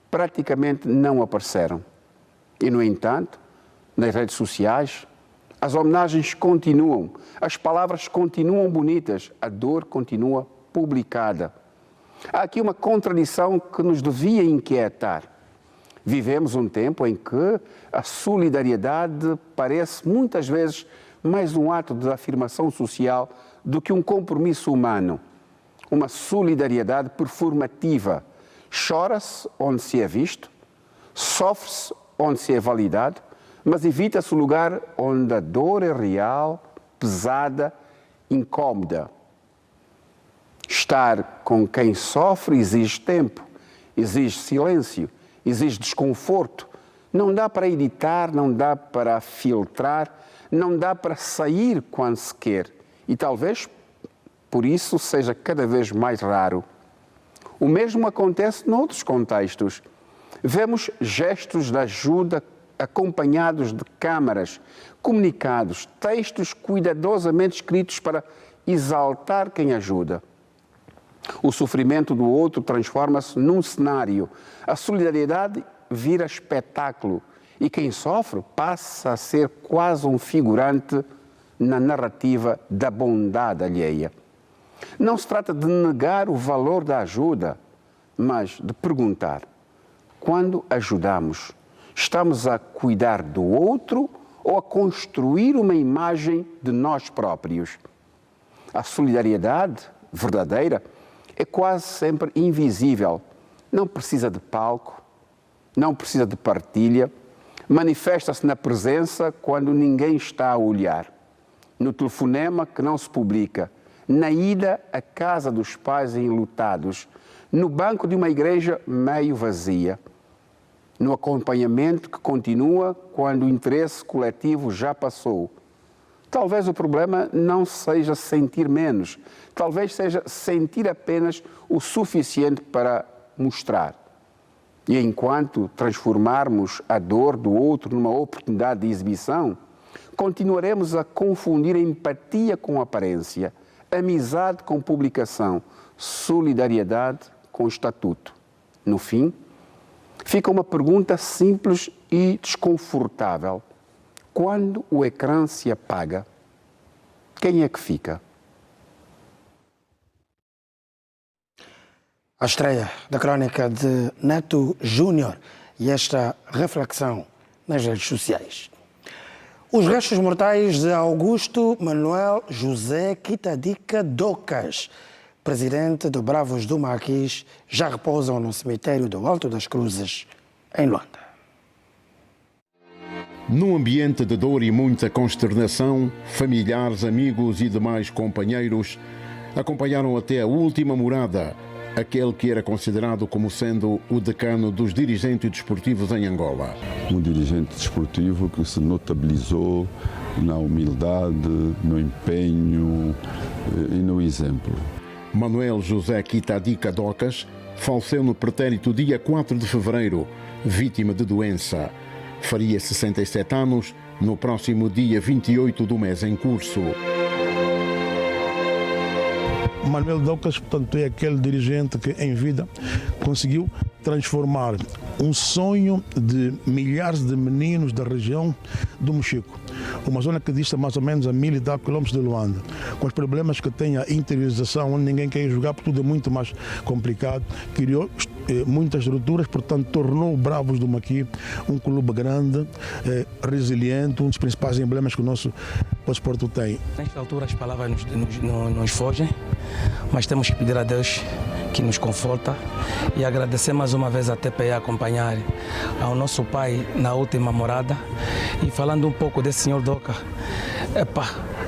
praticamente não apareceram. E, no entanto, nas redes sociais, as homenagens continuam, as palavras continuam bonitas, a dor continua publicada. Há aqui uma contradição que nos devia inquietar. Vivemos um tempo em que a solidariedade parece muitas vezes mais um ato de afirmação social do que um compromisso humano. Uma solidariedade performativa. Chora-se onde se é visto, sofre-se onde se é validado, mas evita-se o lugar onde a dor é real, pesada, incómoda. Estar com quem sofre exige tempo, exige silêncio, exige desconforto. Não dá para editar, não dá para filtrar, não dá para sair quando se quer. E talvez por isso seja cada vez mais raro. O mesmo acontece noutros contextos. Vemos gestos de ajuda acompanhados de câmaras, comunicados, textos cuidadosamente escritos para exaltar quem ajuda. O sofrimento do outro transforma-se num cenário. A solidariedade vira espetáculo e quem sofre passa a ser quase um figurante na narrativa da bondade alheia. Não se trata de negar o valor da ajuda, mas de perguntar: quando ajudamos, estamos a cuidar do outro ou a construir uma imagem de nós próprios? A solidariedade verdadeira é quase sempre invisível. Não precisa de palco, não precisa de partilha, manifesta-se na presença quando ninguém está a olhar, no telefonema que não se publica, na ida à casa dos pais enlutados, no banco de uma igreja meio vazia, no acompanhamento que continua quando o interesse coletivo já passou. Talvez o problema não seja sentir menos, talvez seja sentir apenas o suficiente para mostrar. E enquanto transformarmos a dor do outro numa oportunidade de exibição, continuaremos a confundir a empatia com aparência, amizade com publicação, solidariedade com estatuto. No fim, fica uma pergunta simples e desconfortável. Quando o ecrã se apaga, quem é que fica? A estreia da crónica de Neto Júnior e esta reflexão nas redes sociais. Os restos mortais de Augusto Manuel José Quitadica Docas, presidente do Bravos do Maquis, já repousam no cemitério do Alto das Cruzes, em Luanda. Num ambiente de dor e muita consternação, familiares, amigos e demais companheiros acompanharam até a última morada aquele que era considerado como sendo o decano dos dirigentes desportivos em Angola. Um dirigente desportivo que se notabilizou na humildade, no empenho e no exemplo. Manuel José Quitadica Docas faleceu no pretérito dia 4 de fevereiro, vítima de doença. Faria 67 anos no próximo dia 28 do mês em curso. Manuel Docas, portanto, é aquele dirigente que em vida conseguiu transformar um sonho de milhares de meninos da região do Mochico, uma zona que dista mais ou menos a 1000 e tal quilómetros de Luanda, com os problemas que tem a interiorização, onde ninguém quer jogar, porque tudo é muito mais complicado, criou muitas estruturas, portanto tornou o Bravos do Maquis um clube grande, resiliente, um dos principais emblemas que o nosso desporto tem. Nesta altura as palavras nos fogem, mas temos que pedir a Deus que nos conforta e agradecer mais uma vez a TPE acompanhar ao nosso pai na última morada. E falando um pouco desse senhor Doca,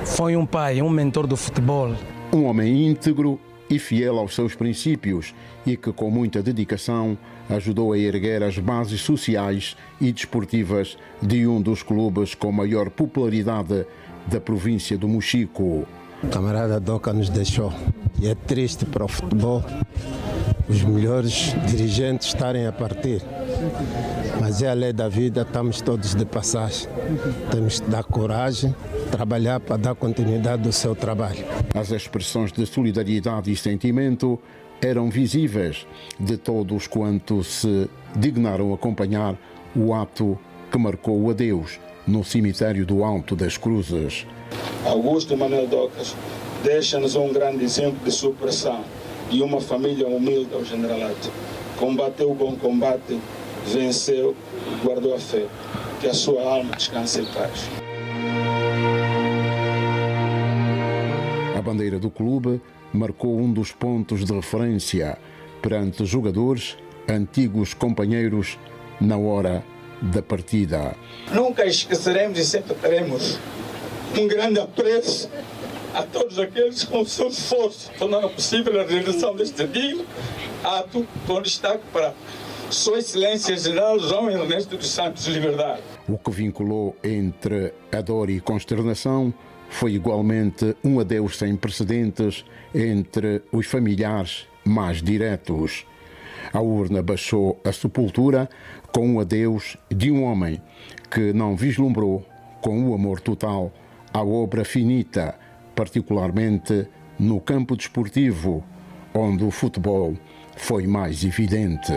foi um pai, um mentor do futebol. Um homem íntegro e fiel aos seus princípios e que com muita dedicação ajudou a erguer as bases sociais e desportivas de um dos clubes com maior popularidade da província do Mochico. O camarada Doca nos deixou e é triste para o futebol os melhores dirigentes estarem a partir. Mas é a lei da vida, estamos todos de passagem. Temos que dar coragem, trabalhar para dar continuidade ao seu trabalho. As expressões de solidariedade e sentimento eram visíveis de todos quantos se dignaram acompanhar o ato que marcou o adeus no cemitério do Alto das Cruzes. Augusto Manuel Docas deixa-nos um grande exemplo de superação e uma família humilde ao generalato. Combateu o bom combate, venceu e guardou a fé. Que a sua alma descanse em paz. A bandeira do clube marcou um dos pontos de referência perante jogadores, antigos companheiros, na hora da partida. Nunca esqueceremos e sempre teremos um grande apreço a todos aqueles que com o seu esforço tornaram possível a realização deste digno ato, com destaque para Sua Excelência General João Ernesto dos Santos Liberdade. O que vinculou entre a dor e consternação foi igualmente um adeus sem precedentes entre os familiares mais diretos. A urna baixou a sepultura com um adeus de um homem que não vislumbrou com o amor total a obra finita, particularmente no campo desportivo, onde o futebol foi mais evidente.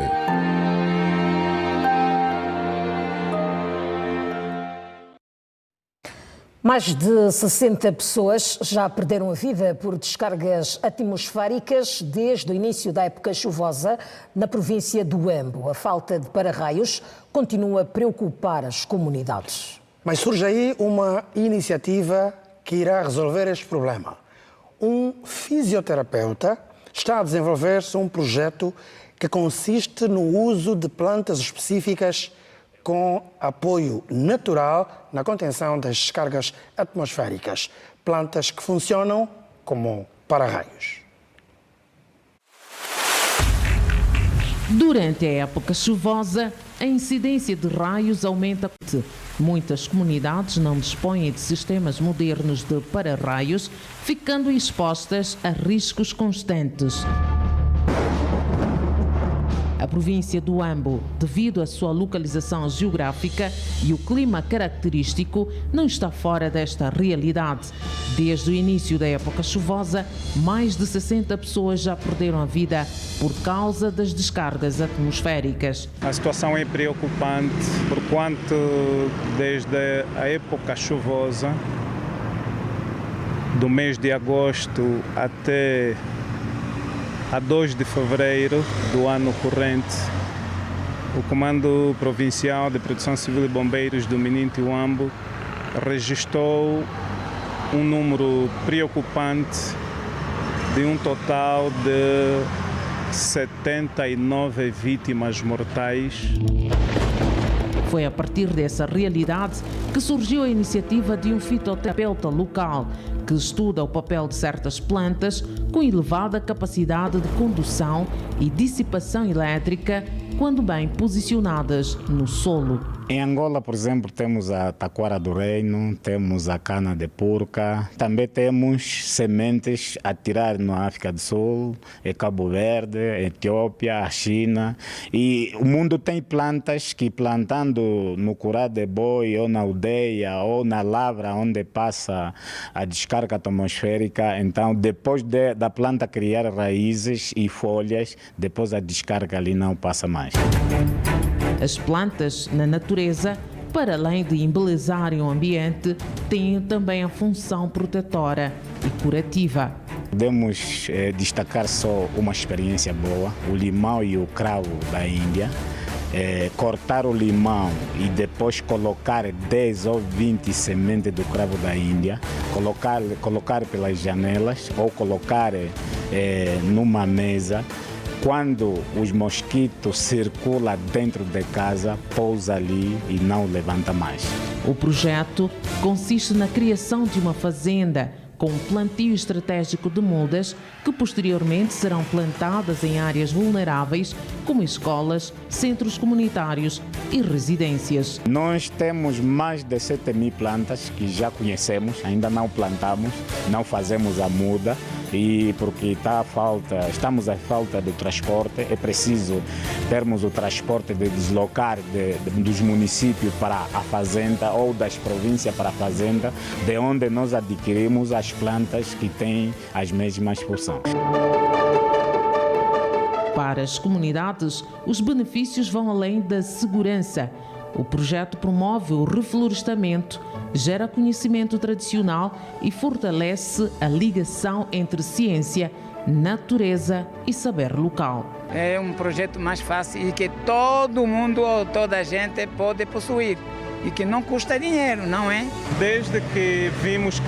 Mais de 60 pessoas já perderam a vida por descargas atmosféricas desde o início da época chuvosa na província do Huambo. A falta de para-raios continua a preocupar as comunidades. Mas surge aí uma iniciativa que irá resolver este problema. Um fisioterapeuta está a desenvolver-se um projeto que consiste no uso de plantas específicas com apoio natural na contenção das descargas atmosféricas. Plantas que funcionam como para-raios. Durante a época chuvosa, a incidência de raios aumenta. Muitas comunidades não dispõem de sistemas modernos de para-raios, ficando expostas a riscos constantes. A província do Huambo, devido à sua localização geográfica e o clima característico, não está fora desta realidade. Desde o início da época chuvosa, mais de 60 pessoas já perderam a vida por causa das descargas atmosféricas. A situação é preocupante, porquanto desde a época chuvosa, do mês de agosto até a 2 de fevereiro do ano corrente, o Comando Provincial de Proteção Civil e Bombeiros do Mininto e Uambo registrou um número preocupante de um total de 79 vítimas mortais. Foi a partir dessa realidade que surgiu a iniciativa de um fitoterapeuta local que estuda o papel de certas plantas com elevada capacidade de condução e dissipação elétrica quando bem posicionadas no solo. Em Angola, por exemplo, temos a taquara do reino, temos a cana de purca, também temos sementes a tirar na África do Sul, em Cabo Verde, Etiópia, a China. E o mundo tem plantas que plantando no curá de boi ou na aldeia ou na lavra onde passa a descarga atmosférica, então depois da planta criar raízes e folhas, depois a descarga ali não passa mais. As plantas na natureza, para além de embelezarem o ambiente, têm também a função protetora e curativa. Podemos destacar só uma experiência boa, o limão e o cravo da Índia. Cortar o limão e depois colocar 10 ou 20 sementes do cravo da Índia, colocar pelas janelas ou colocar numa mesa. Quando os mosquitos circulam dentro de casa, pousa ali e não levanta mais. O projeto consiste na criação de uma fazenda com um plantio estratégico de mudas que posteriormente serão plantadas em áreas vulneráveis como escolas, centros comunitários e residências. Nós temos mais de 7.000 plantas que já conhecemos, ainda não plantamos, não fazemos a muda. E porque estamos à falta de transporte, é preciso termos o transporte de deslocar dos municípios para a fazenda ou das províncias para a fazenda, de onde nós adquirimos as plantas que têm as mesmas funções. Para as comunidades, os benefícios vão além da segurança. O projeto promove o reflorestamento, gera conhecimento tradicional e fortalece a ligação entre ciência, natureza e saber local. É um projeto mais fácil e que todo mundo ou toda a gente pode possuir e que não custa dinheiro, não é? Desde que vimos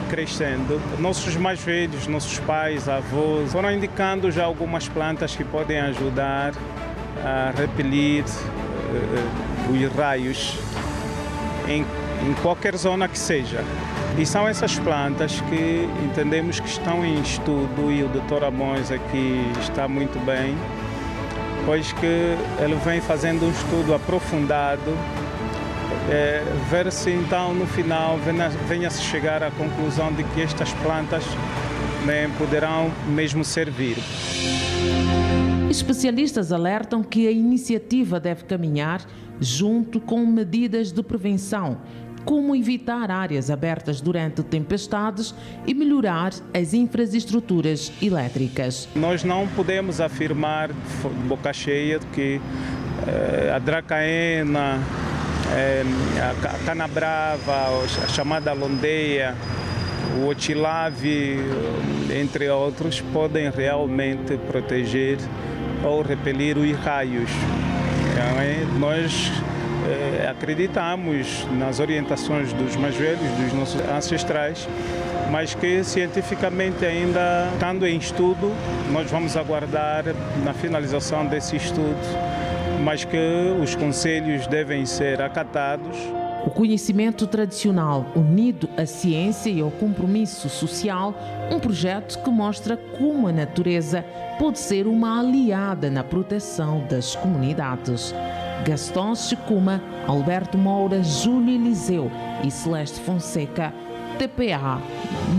crescendo, nossos mais velhos, nossos pais, avós, foram indicando já algumas plantas que podem ajudar a repelir os raios em qualquer zona que seja. E são essas plantas que entendemos que estão em estudo e o Dr. Amós aqui está muito bem, pois que ele vem fazendo um estudo aprofundado, ver se então no final venha-se chegar à conclusão de que estas plantas poderão mesmo servir. Especialistas alertam que a iniciativa deve caminhar junto com medidas de prevenção, como evitar áreas abertas durante tempestades e melhorar as infraestruturas elétricas. Nós não podemos afirmar de boca cheia que a dracaena, a canabrava, a chamada londeia, o otilave, entre outros, podem realmente proteger ou repelir os raios. Nós acreditamos nas orientações dos mais velhos, dos nossos ancestrais, mas que cientificamente ainda estando em estudo, nós vamos aguardar na finalização desse estudo, mas que os conselhos devem ser acatados. O conhecimento tradicional unido à ciência e ao compromisso social, um projeto que mostra como a natureza pode ser uma aliada na proteção das comunidades. Gaston Chicuma, Alberto Moura, Júlio Eliseu e Celeste Fonseca, TPA,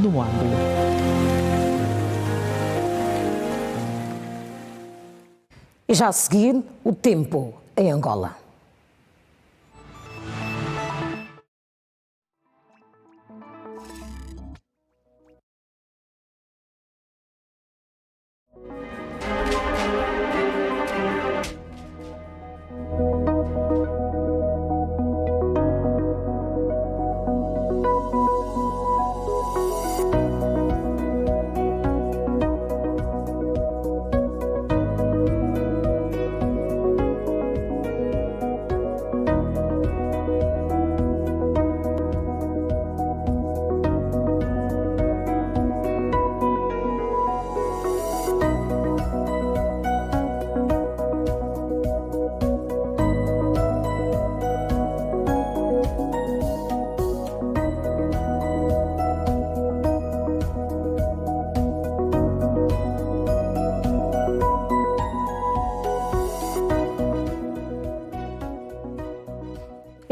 no Uambo. E já a seguir, o tempo em Angola.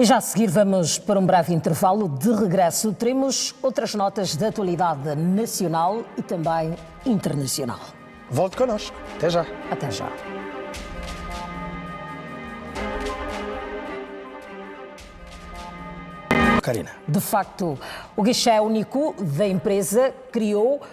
E já a seguir vamos para um breve intervalo. De regresso teremos outras notas de atualidade nacional e também internacional. Volte connosco. Até já. Até já. Karina. De facto, o guichê único da empresa criou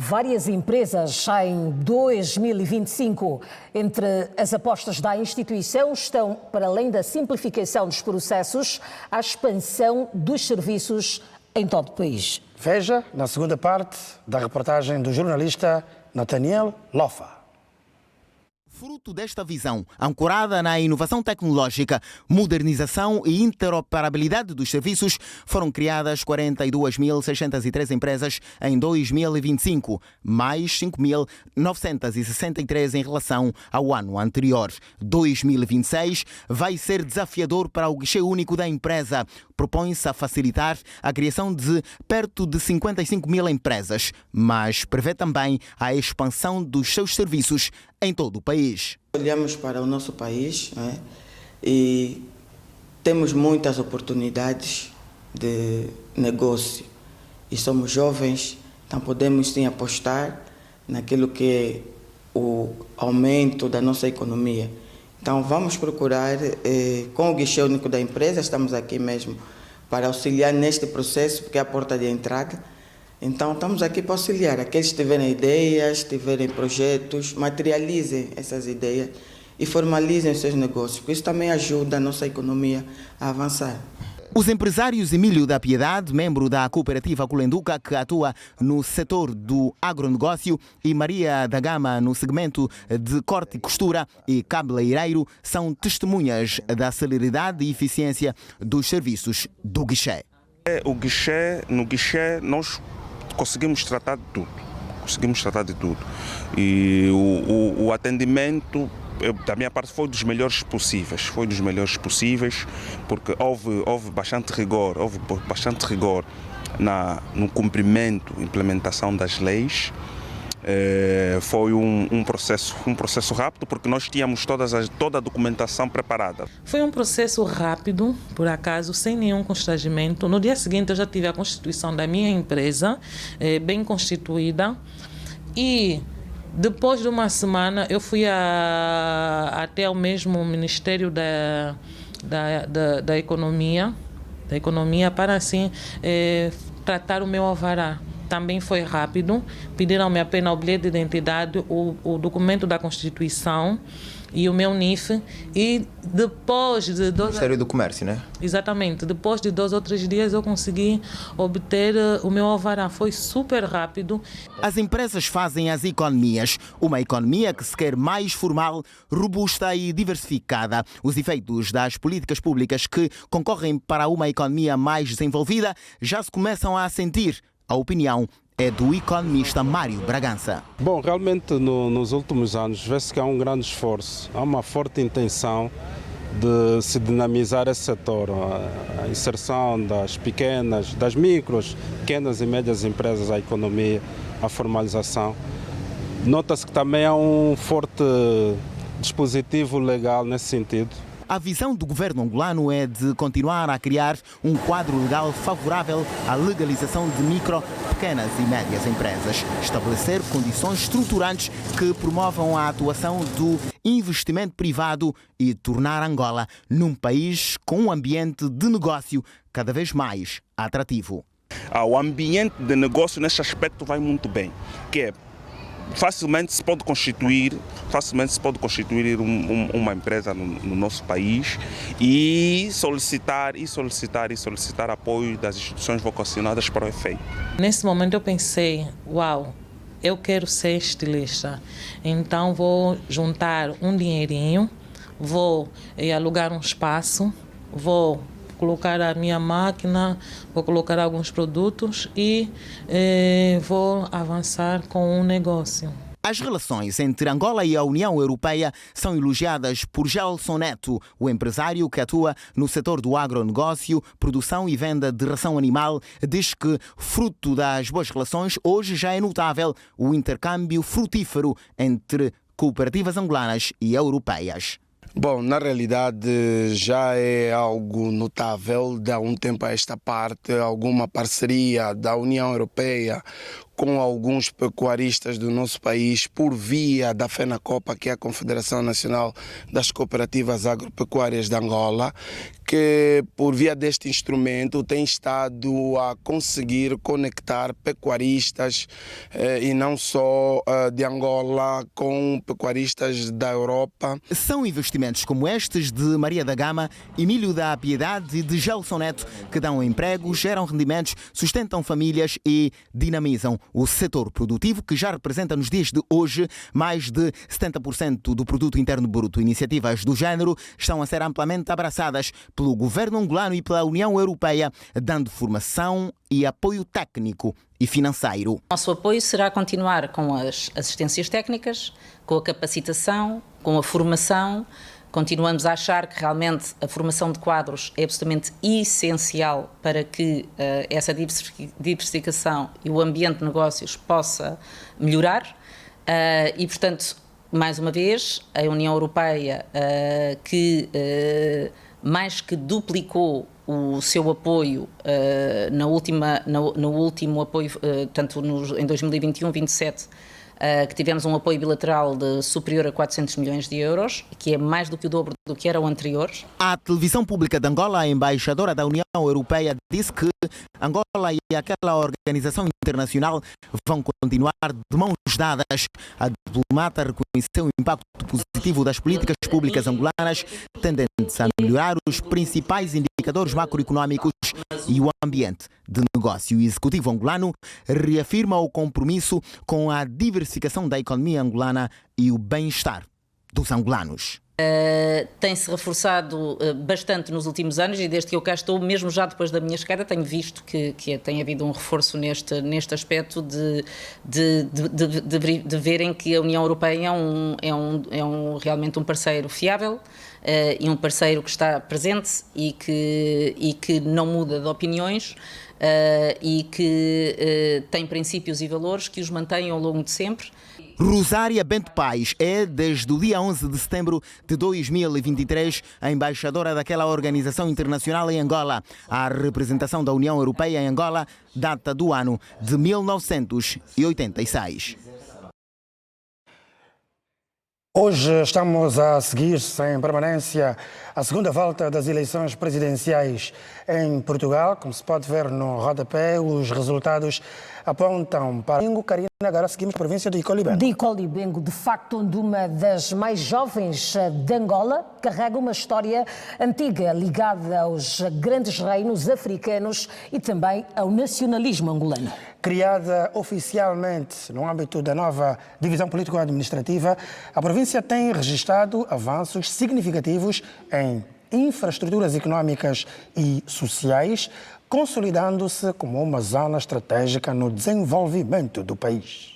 várias empresas em 2025. Entre as apostas da instituição estão, para além da simplificação dos processos, a expansão dos serviços em todo o país. Veja na segunda parte da reportagem do jornalista Nathaniel Lofa. Fruto desta visão, ancorada na inovação tecnológica, modernização e interoperabilidade dos serviços, foram criadas 42.603 empresas em 2025, mais 5.963 em relação ao ano anterior. 2026 vai ser desafiador para o guichê único da empresa. Propõe-se a facilitar a criação de perto de 55 mil empresas, mas prevê também a expansão dos seus serviços em todo o país. Olhamos para o nosso país, e temos muitas oportunidades de negócio e somos jovens, então podemos sim apostar naquilo que é o aumento da nossa economia. Então vamos procurar, com o guichê único da empresa, estamos aqui mesmo para auxiliar neste processo, porque é a porta de entrada. Então estamos aqui para auxiliar aqueles que tiverem ideias, tiverem projetos, materializem essas ideias e formalizem os seus negócios, porque isso também ajuda a nossa economia a avançar. Os empresários Emílio da Piedade, membro da cooperativa Culenduca, que atua no setor do agronegócio, e Maria da Gama, no segmento de corte e costura e cabeleireiro, são testemunhas da celeridade e eficiência dos serviços do guichê. No guichê nós conseguimos tratar de tudo. E o atendimento, da minha parte, foi dos melhores possíveis, porque houve bastante rigor, no cumprimento e implementação das leis. Foi um processo rápido, porque nós tínhamos toda a documentação preparada. Foi um processo rápido, por acaso, sem nenhum constrangimento. No dia seguinte eu já tive a constituição da minha empresa, bem constituída, e depois de uma semana eu fui até o mesmo Ministério da Economia para assim tratar o meu alvará. Também foi rápido, pediram-me apenas o bilhete de identidade, o documento da Constituição e o meu NIF. E depois de Ministério do Comércio, né? Exatamente. Depois de 2 ou 3 dias eu consegui obter o meu alvará. Foi super rápido. As empresas fazem as economias. Uma economia que se quer mais formal, robusta e diversificada. Os efeitos das políticas públicas que concorrem para uma economia mais desenvolvida já se começam a sentir. A opinião é do economista Mário Bragança. Bom, realmente nos últimos anos vê-se que há um grande esforço, há uma forte intenção de se dinamizar esse setor, a inserção das pequenas e médias empresas à economia, a formalização. Nota-se que também há um forte dispositivo legal nesse sentido. A visão do governo angolano é de continuar a criar um quadro legal favorável à legalização de micro, pequenas e médias empresas, estabelecer condições estruturantes que promovam a atuação do investimento privado e tornar Angola num país com um ambiente de negócio cada vez mais atrativo. O ambiente de negócio neste aspecto vai muito bem, que é facilmente se pode constituir uma empresa no nosso país e solicitar apoio das instituições vocacionadas para o efeito. Nesse momento eu pensei, uau, eu quero ser estilista, então vou juntar um dinheirinho, vou alugar um espaço, vou colocar a minha máquina, vou colocar alguns produtos e vou avançar com um negócio. As relações entre Angola e a União Europeia são elogiadas por Gelson Neto, o empresário que atua no setor do agronegócio, produção e venda de ração animal. Diz que, fruto das boas relações, hoje já é notável o intercâmbio frutífero entre cooperativas angolanas e europeias. Bom, na realidade já é algo notável de há um tempo a esta parte, alguma parceria da União Europeia com alguns pecuaristas do nosso país por via da FENACOPA, que é a Confederação Nacional das Cooperativas Agropecuárias de Angola, que por via deste instrumento tem estado a conseguir conectar pecuaristas e não só de Angola com pecuaristas da Europa. São investimentos como estes de Maria da Gama, Emílio da Piedade e de Gelson Neto que dão emprego, geram rendimentos, sustentam famílias e dinamizam o setor produtivo, que já representa nos dias de hoje mais de 70% do produto interno bruto. Iniciativas do género estão a ser amplamente abraçadas pelo governo angolano e pela União Europeia, dando formação e apoio técnico e financeiro. Nosso apoio será continuar com as assistências técnicas, com a capacitação, com a formação. Continuamos a achar que realmente a formação de quadros é absolutamente essencial para que essa diversificação e o ambiente de negócios possa melhorar e, portanto, mais uma vez, a União Europeia que mais que duplicou o seu apoio no último apoio, tanto em 2021-27, que tivemos um apoio bilateral superior a 400 milhões de euros, que é mais do que o dobro do que era o anterior. A televisão pública de Angola, a embaixadora da União Europeia, disse que Angola e aquela organização internacional vão continuar de mãos dadas. A diplomata reconheceu o impacto positivo das políticas públicas angolanas, tendentes a melhorar os principais indicadores macroeconómicos e o ambiente de negócio. O executivo angolano reafirma o compromisso com a diversificação da economia angolana e o bem-estar dos angolanos. Tem-se reforçado bastante nos últimos anos e desde que eu cá estou, mesmo já depois da minha chegada, tenho visto que tem havido um reforço neste aspecto de verem que a União Europeia é realmente um parceiro fiável e um parceiro que está presente e que não muda de opiniões e que tem princípios e valores que os mantêm ao longo de sempre. Rosária Bento Paes é, desde o dia 11 de setembro de 2023, a embaixadora daquela organização internacional em Angola. A representação da União Europeia em Angola data do ano de 1986. Hoje estamos a seguir sem permanência a segunda volta das eleições presidenciais em Portugal. Como se pode ver no rodapé, os resultados apontam para Karina. Agora seguimos a província de Icolibengo. De Icolibengo, de facto, onde uma das mais jovens de Angola carrega uma história antiga ligada aos grandes reinos africanos e também ao nacionalismo angolano. Criada oficialmente no âmbito da nova divisão político-administrativa, a província tem registrado avanços significativos em infraestruturas económicas e sociais, consolidando-se como uma zona estratégica no desenvolvimento do país.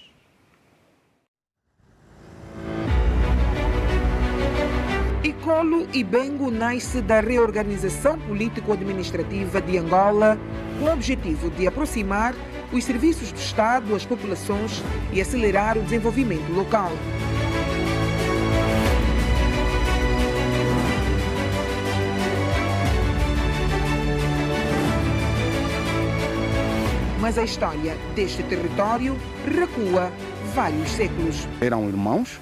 Icolo-Ibengo nasce da reorganização político-administrativa de Angola com o objetivo de aproximar os serviços do Estado às populações e acelerar o desenvolvimento local. Mas a história deste território recua vários séculos. Eram irmãos,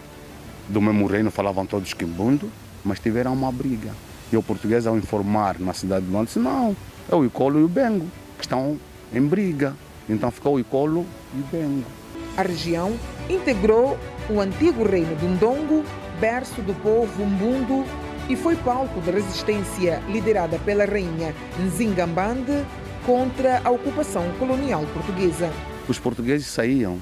do mesmo reino, falavam todos quimbundo, mas tiveram uma briga. E o português, ao informar na cidade de Luanda, disse: não, é o Icolo e o Bengo que estão em briga. Então ficou o Icolo e o Bengo. A região integrou o antigo reino do Ndongo, berço do povo Mbundo, e foi palco de resistência liderada pela rainha Nzingambande contra a ocupação colonial portuguesa. Os portugueses saíam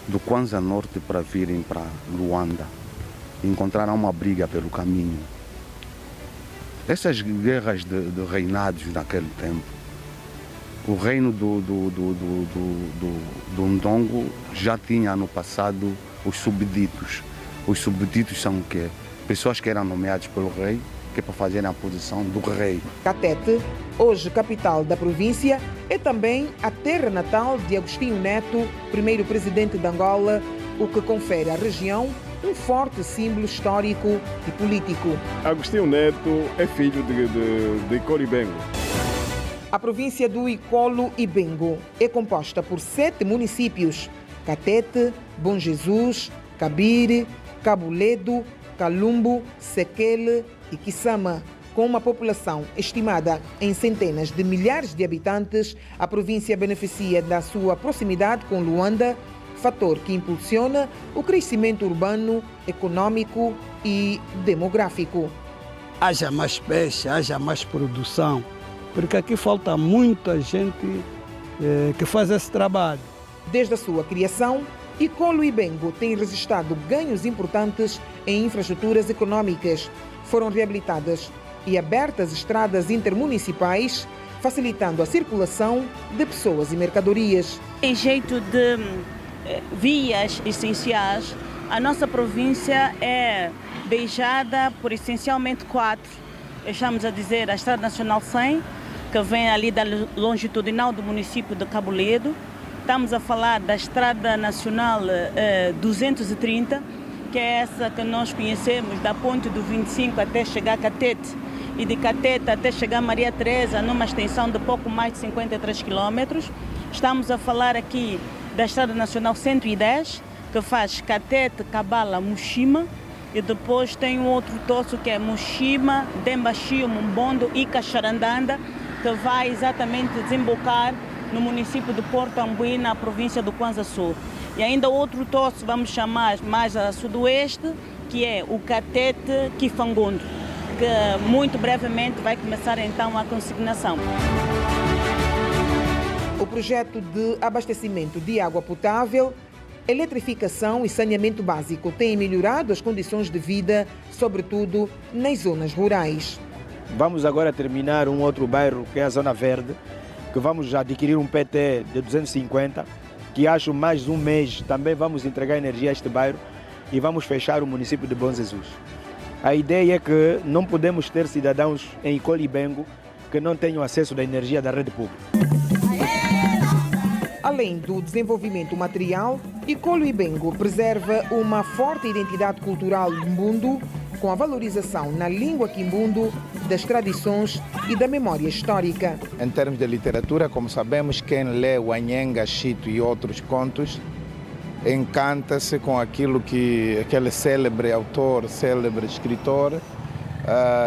do Kwanza Norte para virem para Luanda. Encontraram uma briga pelo caminho. Essas guerras de reinados naquele tempo, o reino do Ndongo já tinha no passado os subditos. Os subditos são o quê? Pessoas que eram nomeadas pelo rei, que é para fazerem a posição do rei. Catete, hoje capital da província, é também a terra natal de Agostinho Neto, primeiro presidente de Angola, o que confere à região um forte símbolo histórico e político. Agostinho Neto é filho de Icolo Ibengo. A província do Icolo Ibengo é composta por 7 municípios: Catete, Bom Jesus, Cabire, Cabo Ledo, Calumbo, Sequele e Quissama. Com uma população estimada em centenas de milhares de habitantes, a província beneficia da sua proximidade com Luanda, fator que impulsiona o crescimento urbano, econômico e demográfico. Haja mais peixe, haja mais produção, porque aqui falta muita gente que faz esse trabalho. Desde a sua criação, Icolo Ibengo tem registrado ganhos importantes em infraestruturas econômicas. Foram reabilitadas e abertas estradas intermunicipais, facilitando a circulação de pessoas e mercadorias. Em jeito de vias essenciais, a nossa província é beijada por essencialmente 4. Estamos a dizer a Estrada Nacional 100, que vem ali da longitudinal do município de Cabo Ledo. Estamos a falar da Estrada Nacional 230, que é essa que nós conhecemos da Ponte do 25 até chegar a Catete, e de Catete até chegar a Maria Teresa, numa extensão de pouco mais de 53 quilômetros. Estamos a falar aqui da Estrada Nacional 110, que faz Catete, Cabala, Mushima, e depois tem um outro troço que é Mushima, Dembaxio, Mumbondo e Caxarandanda, que vai exatamente desembocar no município de Porto Ambuí, na província do Kwanza Sul. E ainda outro troço, vamos chamar mais a sudoeste, que é o Catete Kifangondo, que muito brevemente vai começar então a consignação. O projeto de abastecimento de água potável, eletrificação e saneamento básico têm melhorado as condições de vida, sobretudo nas zonas rurais. Vamos agora terminar um outro bairro, que é a Zona Verde, que vamos adquirir um PT de 250, que acho mais um mês também vamos entregar energia a este bairro e vamos fechar o município de Bom Jesus. A ideia é que não podemos ter cidadãos em Icolo Ibengo que não tenham acesso à energia da rede pública. Além do desenvolvimento material, Icolo Ibengo preserva uma forte identidade cultural mbundu, com a valorização na língua quimbundo, das tradições e da memória histórica. Em termos de literatura, como sabemos, quem lê o Anhenga, Chito e outros contos encanta-se com aquilo que aquele célebre autor, célebre escritor,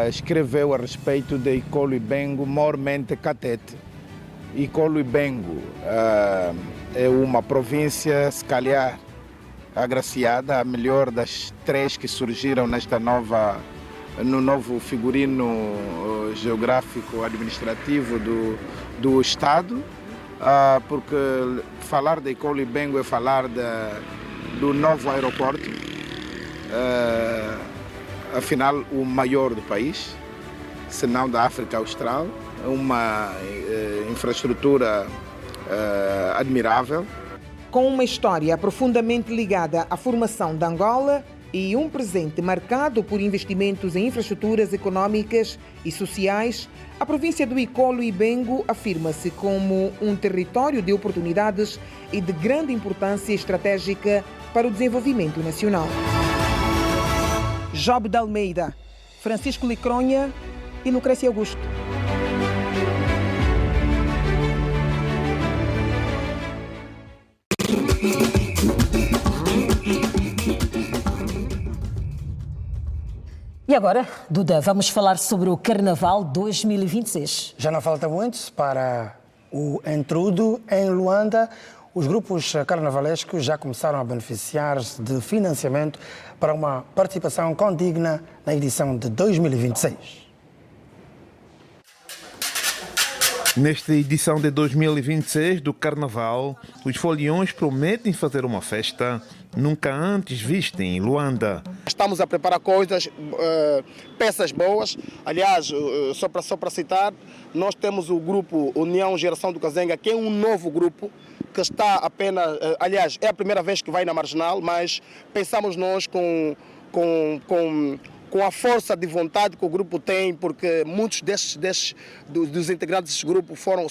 escreveu a respeito de Icolo Ibengo, maiormente Catete. Icolo Ibengo é uma província, se calhar, agraciada, a melhor das 3 que surgiram no novo figurino geográfico administrativo do Estado, porque falar de Icolo Ibengo é falar do novo aeroporto, afinal o maior do país, se não da África Austral, uma infraestrutura admirável. Com uma história profundamente ligada à formação de Angola e um presente marcado por investimentos em infraestruturas econômicas e sociais, a província do Icolo Ibengo afirma-se como um território de oportunidades e de grande importância estratégica para o desenvolvimento nacional. Job de Almeida, Francisco Licronha e Lucrécia Augusto. E agora, Duda, vamos falar sobre o Carnaval 2026. Já não falta muito para o entrudo em Luanda. Os grupos carnavalescos já começaram a beneficiar-se de financiamento para uma participação condigna na edição de 2026. Nesta edição de 2026 do Carnaval, os foliões prometem fazer uma festa nunca antes vista em Luanda. Estamos a preparar coisas, peças boas. Aliás, só para citar, nós temos o grupo União Geração do Kazenga, que é um novo grupo que está apenas... Aliás, é a primeira vez que vai na Marginal, mas pensamos nós com com a força de vontade que o grupo tem, porque muitos dos integrantes desse grupo foram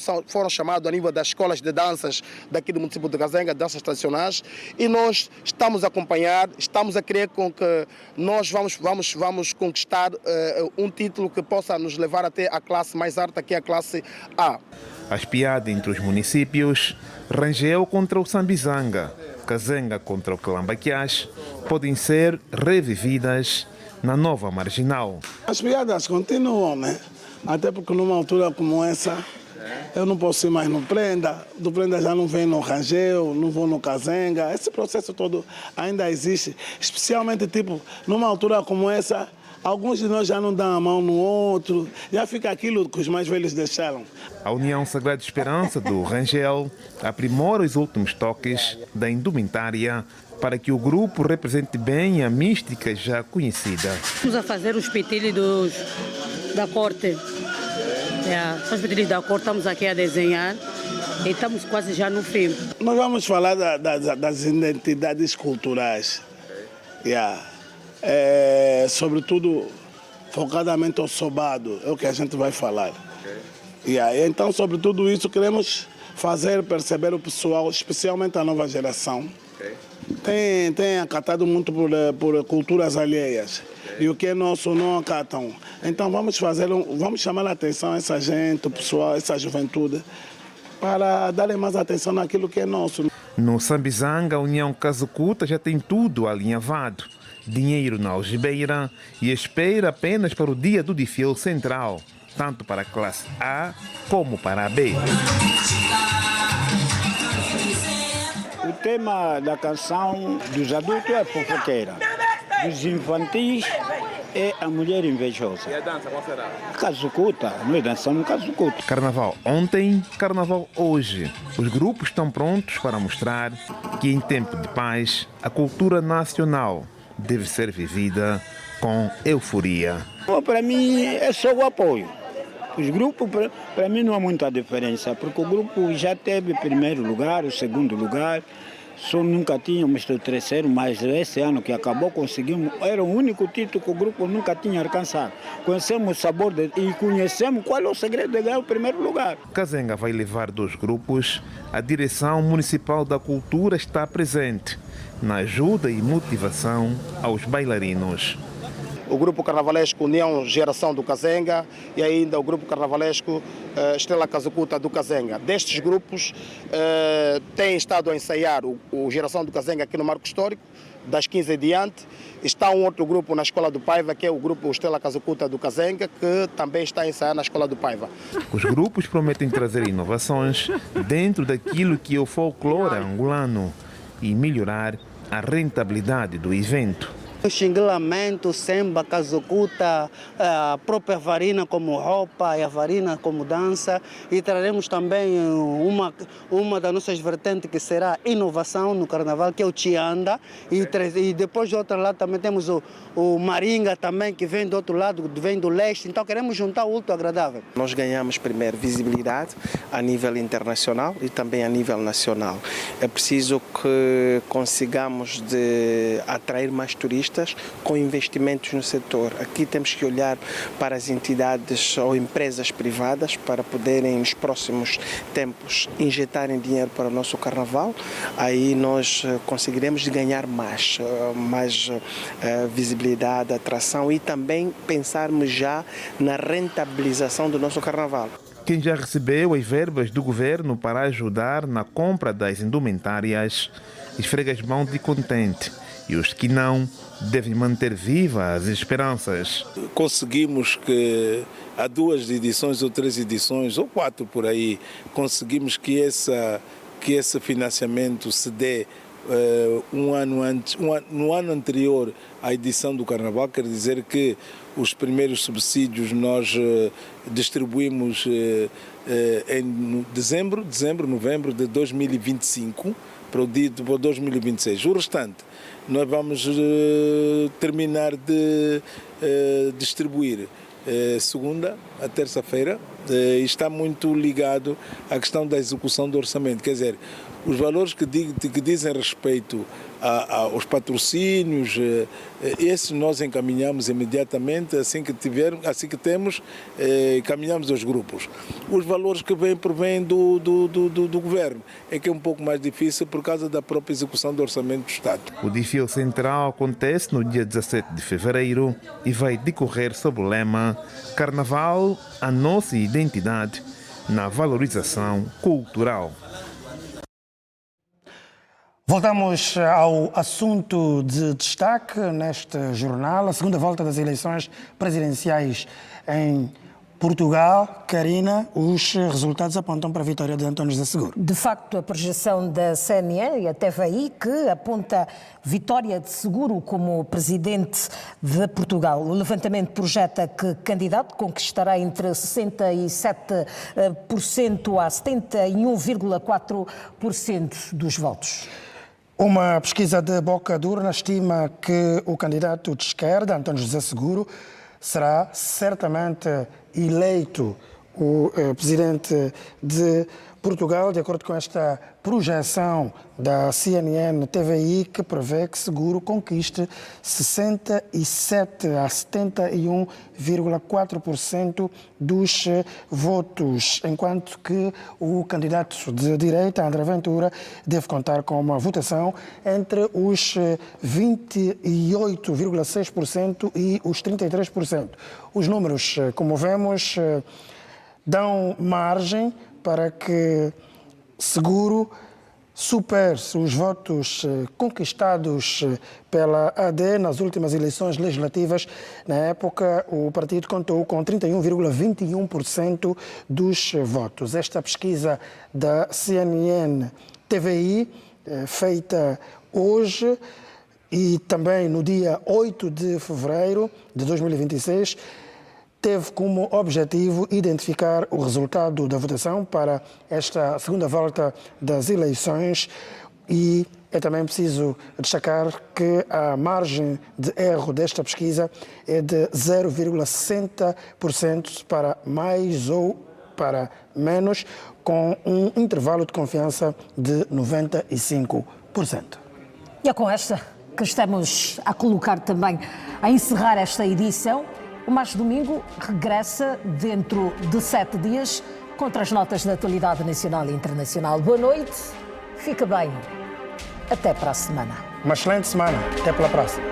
chamados a nível das escolas de danças daqui do município de Kazenga, danças tradicionais, e nós estamos a acompanhar, estamos a crer com que nós vamos conquistar um título que possa nos levar até a classe mais alta, que é a classe A. A espiada entre os municípios, Rangel contra o Sambizanga, Kazenga contra o Calambaquiás, podem ser revividas na nova marginal. As piadas continuam, né? Até porque numa altura como essa, eu não posso ir mais no Prenda, do Prenda já não vem no Rangel, não vou no Kazenga. Esse processo todo ainda existe, especialmente tipo, numa altura como essa, alguns de nós já não dão a mão no outro, já fica aquilo que os mais velhos deixaram. A União Sagrada Esperança do Rangel aprimora os últimos toques da indumentária para que o grupo represente bem a mística já conhecida. Estamos a fazer os petilhos da corte. Os petilhos da corte estamos aqui a desenhar e estamos quase já no fim. Nós vamos falar das identidades culturais. Sobretudo, focadamente ao sobado, é o que a gente vai falar. Então, sobre tudo isso, queremos fazer perceber o pessoal, especialmente a nova geração, tem acatado muito por culturas alheias. E o que é nosso não acatam. Então vamos chamar a atenção a essa gente, o pessoal, essa juventude, para darem mais atenção naquilo que é nosso. No Sambizanga, a União Kazukuta já tem tudo alinhavado. Dinheiro na algibeira e espera apenas para o dia do desfile central, tanto para a classe A como para a B. O tema da canção dos adultos é fofoqueira, dos infantis é a mulher invejosa. E a dança qual será? Kazukuta, nós dançamos Kazukuta. Carnaval ontem, carnaval hoje. Os grupos estão prontos para mostrar que em tempo de paz a cultura nacional deve ser vivida com euforia. Para mim é só o apoio. Os grupos, para mim, não há muita diferença, porque o grupo já teve primeiro lugar, o segundo lugar, só nunca tínhamos o terceiro, mas esse ano que acabou conseguimos, era o único título que o grupo nunca tinha alcançado. Conhecemos o sabor e conhecemos qual é o segredo de ganhar o primeiro lugar. Kazenga vai levar 2 grupos, a Direção Municipal da Cultura está presente na ajuda e motivação aos bailarinos. O Grupo Carnavalesco União Geração do Kazenga e ainda o Grupo Carnavalesco Estrela Kazukuta do Kazenga. Destes grupos têm estado a ensaiar o Geração do Kazenga aqui no Marco Histórico, das 15 em diante. Está um outro grupo na Escola do Paiva, que é o Grupo Estrela Kazukuta do Kazenga, que também está a ensaiar na Escola do Paiva. Os grupos prometem trazer inovações dentro daquilo que é o folclore angolano e melhorar a rentabilidade do evento. O xingulamento, semba, kazukuta, a própria varina como roupa e a varina como dança. E traremos também uma das nossas vertentes que será inovação no carnaval, que é o Tianda. E depois do outro lado também temos o Maringa também, que vem do outro lado, vem do leste. Então queremos juntar o útil ao agradável. Nós ganhamos primeiro visibilidade a nível internacional e também a nível nacional. É preciso que consigamos atrair mais turistas com investimentos no setor. Aqui temos que olhar para as entidades ou empresas privadas para poderem, nos próximos tempos, injetarem dinheiro para o nosso carnaval. Aí nós conseguiremos ganhar mais visibilidade, atração e também pensarmos já na rentabilização do nosso carnaval. Quem já recebeu as verbas do governo para ajudar na compra das indumentárias esfrega as mãos de contente. E os que não devem manter vivas as esperanças. Conseguimos que há 2 edições ou 3 edições, ou 4 por aí, conseguimos que esse financiamento se dê um ano antes, no ano anterior à edição do Carnaval. Quer dizer que os primeiros subsídios nós distribuímos em dezembro, novembro de 2025 para o 2026. O restante nós vamos terminar de distribuir segunda, a terça-feira, está muito ligado à questão da execução do orçamento. Quer dizer, os valores que dizem respeito aos patrocínios, esses nós encaminhamos imediatamente, assim que temos, encaminhamos aos grupos. Os valores que provêm do governo é que é um pouco mais difícil por causa da própria execução do orçamento do Estado. O desfile central acontece no dia 17 de fevereiro e vai decorrer sob o lema Carnaval, a nossa identidade na valorização cultural. Voltamos ao assunto de destaque neste jornal, a segunda volta das eleições presidenciais em Portugal. Karina, os resultados apontam para a vitória de António José Seguro. De facto, a projeção da CNN e a TVI que aponta vitória de Seguro como presidente de Portugal. O levantamento projeta que o candidato conquistará entre 67% a 71,4% dos votos. Uma pesquisa de boca de urna estima que o candidato de esquerda, António José Seguro, será certamente eleito o presidente de Portugal, de acordo com esta projeção da CNN TVI, que prevê que Seguro conquiste 67 a 71,4% dos votos, enquanto que o candidato de direita, André Ventura, deve contar com uma votação entre os 28,6% e os 33%. Os números, como vemos, dão margem para que Seguro supere os votos conquistados pela AD nas últimas eleições legislativas. Na época, o partido contou com 31,21% dos votos. Esta pesquisa da CNN TVI, feita hoje e também no dia 8 de fevereiro de 2026, teve como objetivo identificar o resultado da votação para esta segunda volta das eleições e é também preciso destacar que a margem de erro desta pesquisa é de 0,60% para mais ou para menos, com um intervalo de confiança de 95%. E é com esta que estamos a colocar também, a encerrar esta edição. O Mais Domingo regressa dentro de 7 dias com as notas da atualidade nacional e internacional. Boa noite, fica bem. Até para a semana. Uma excelente semana. Até para a próxima.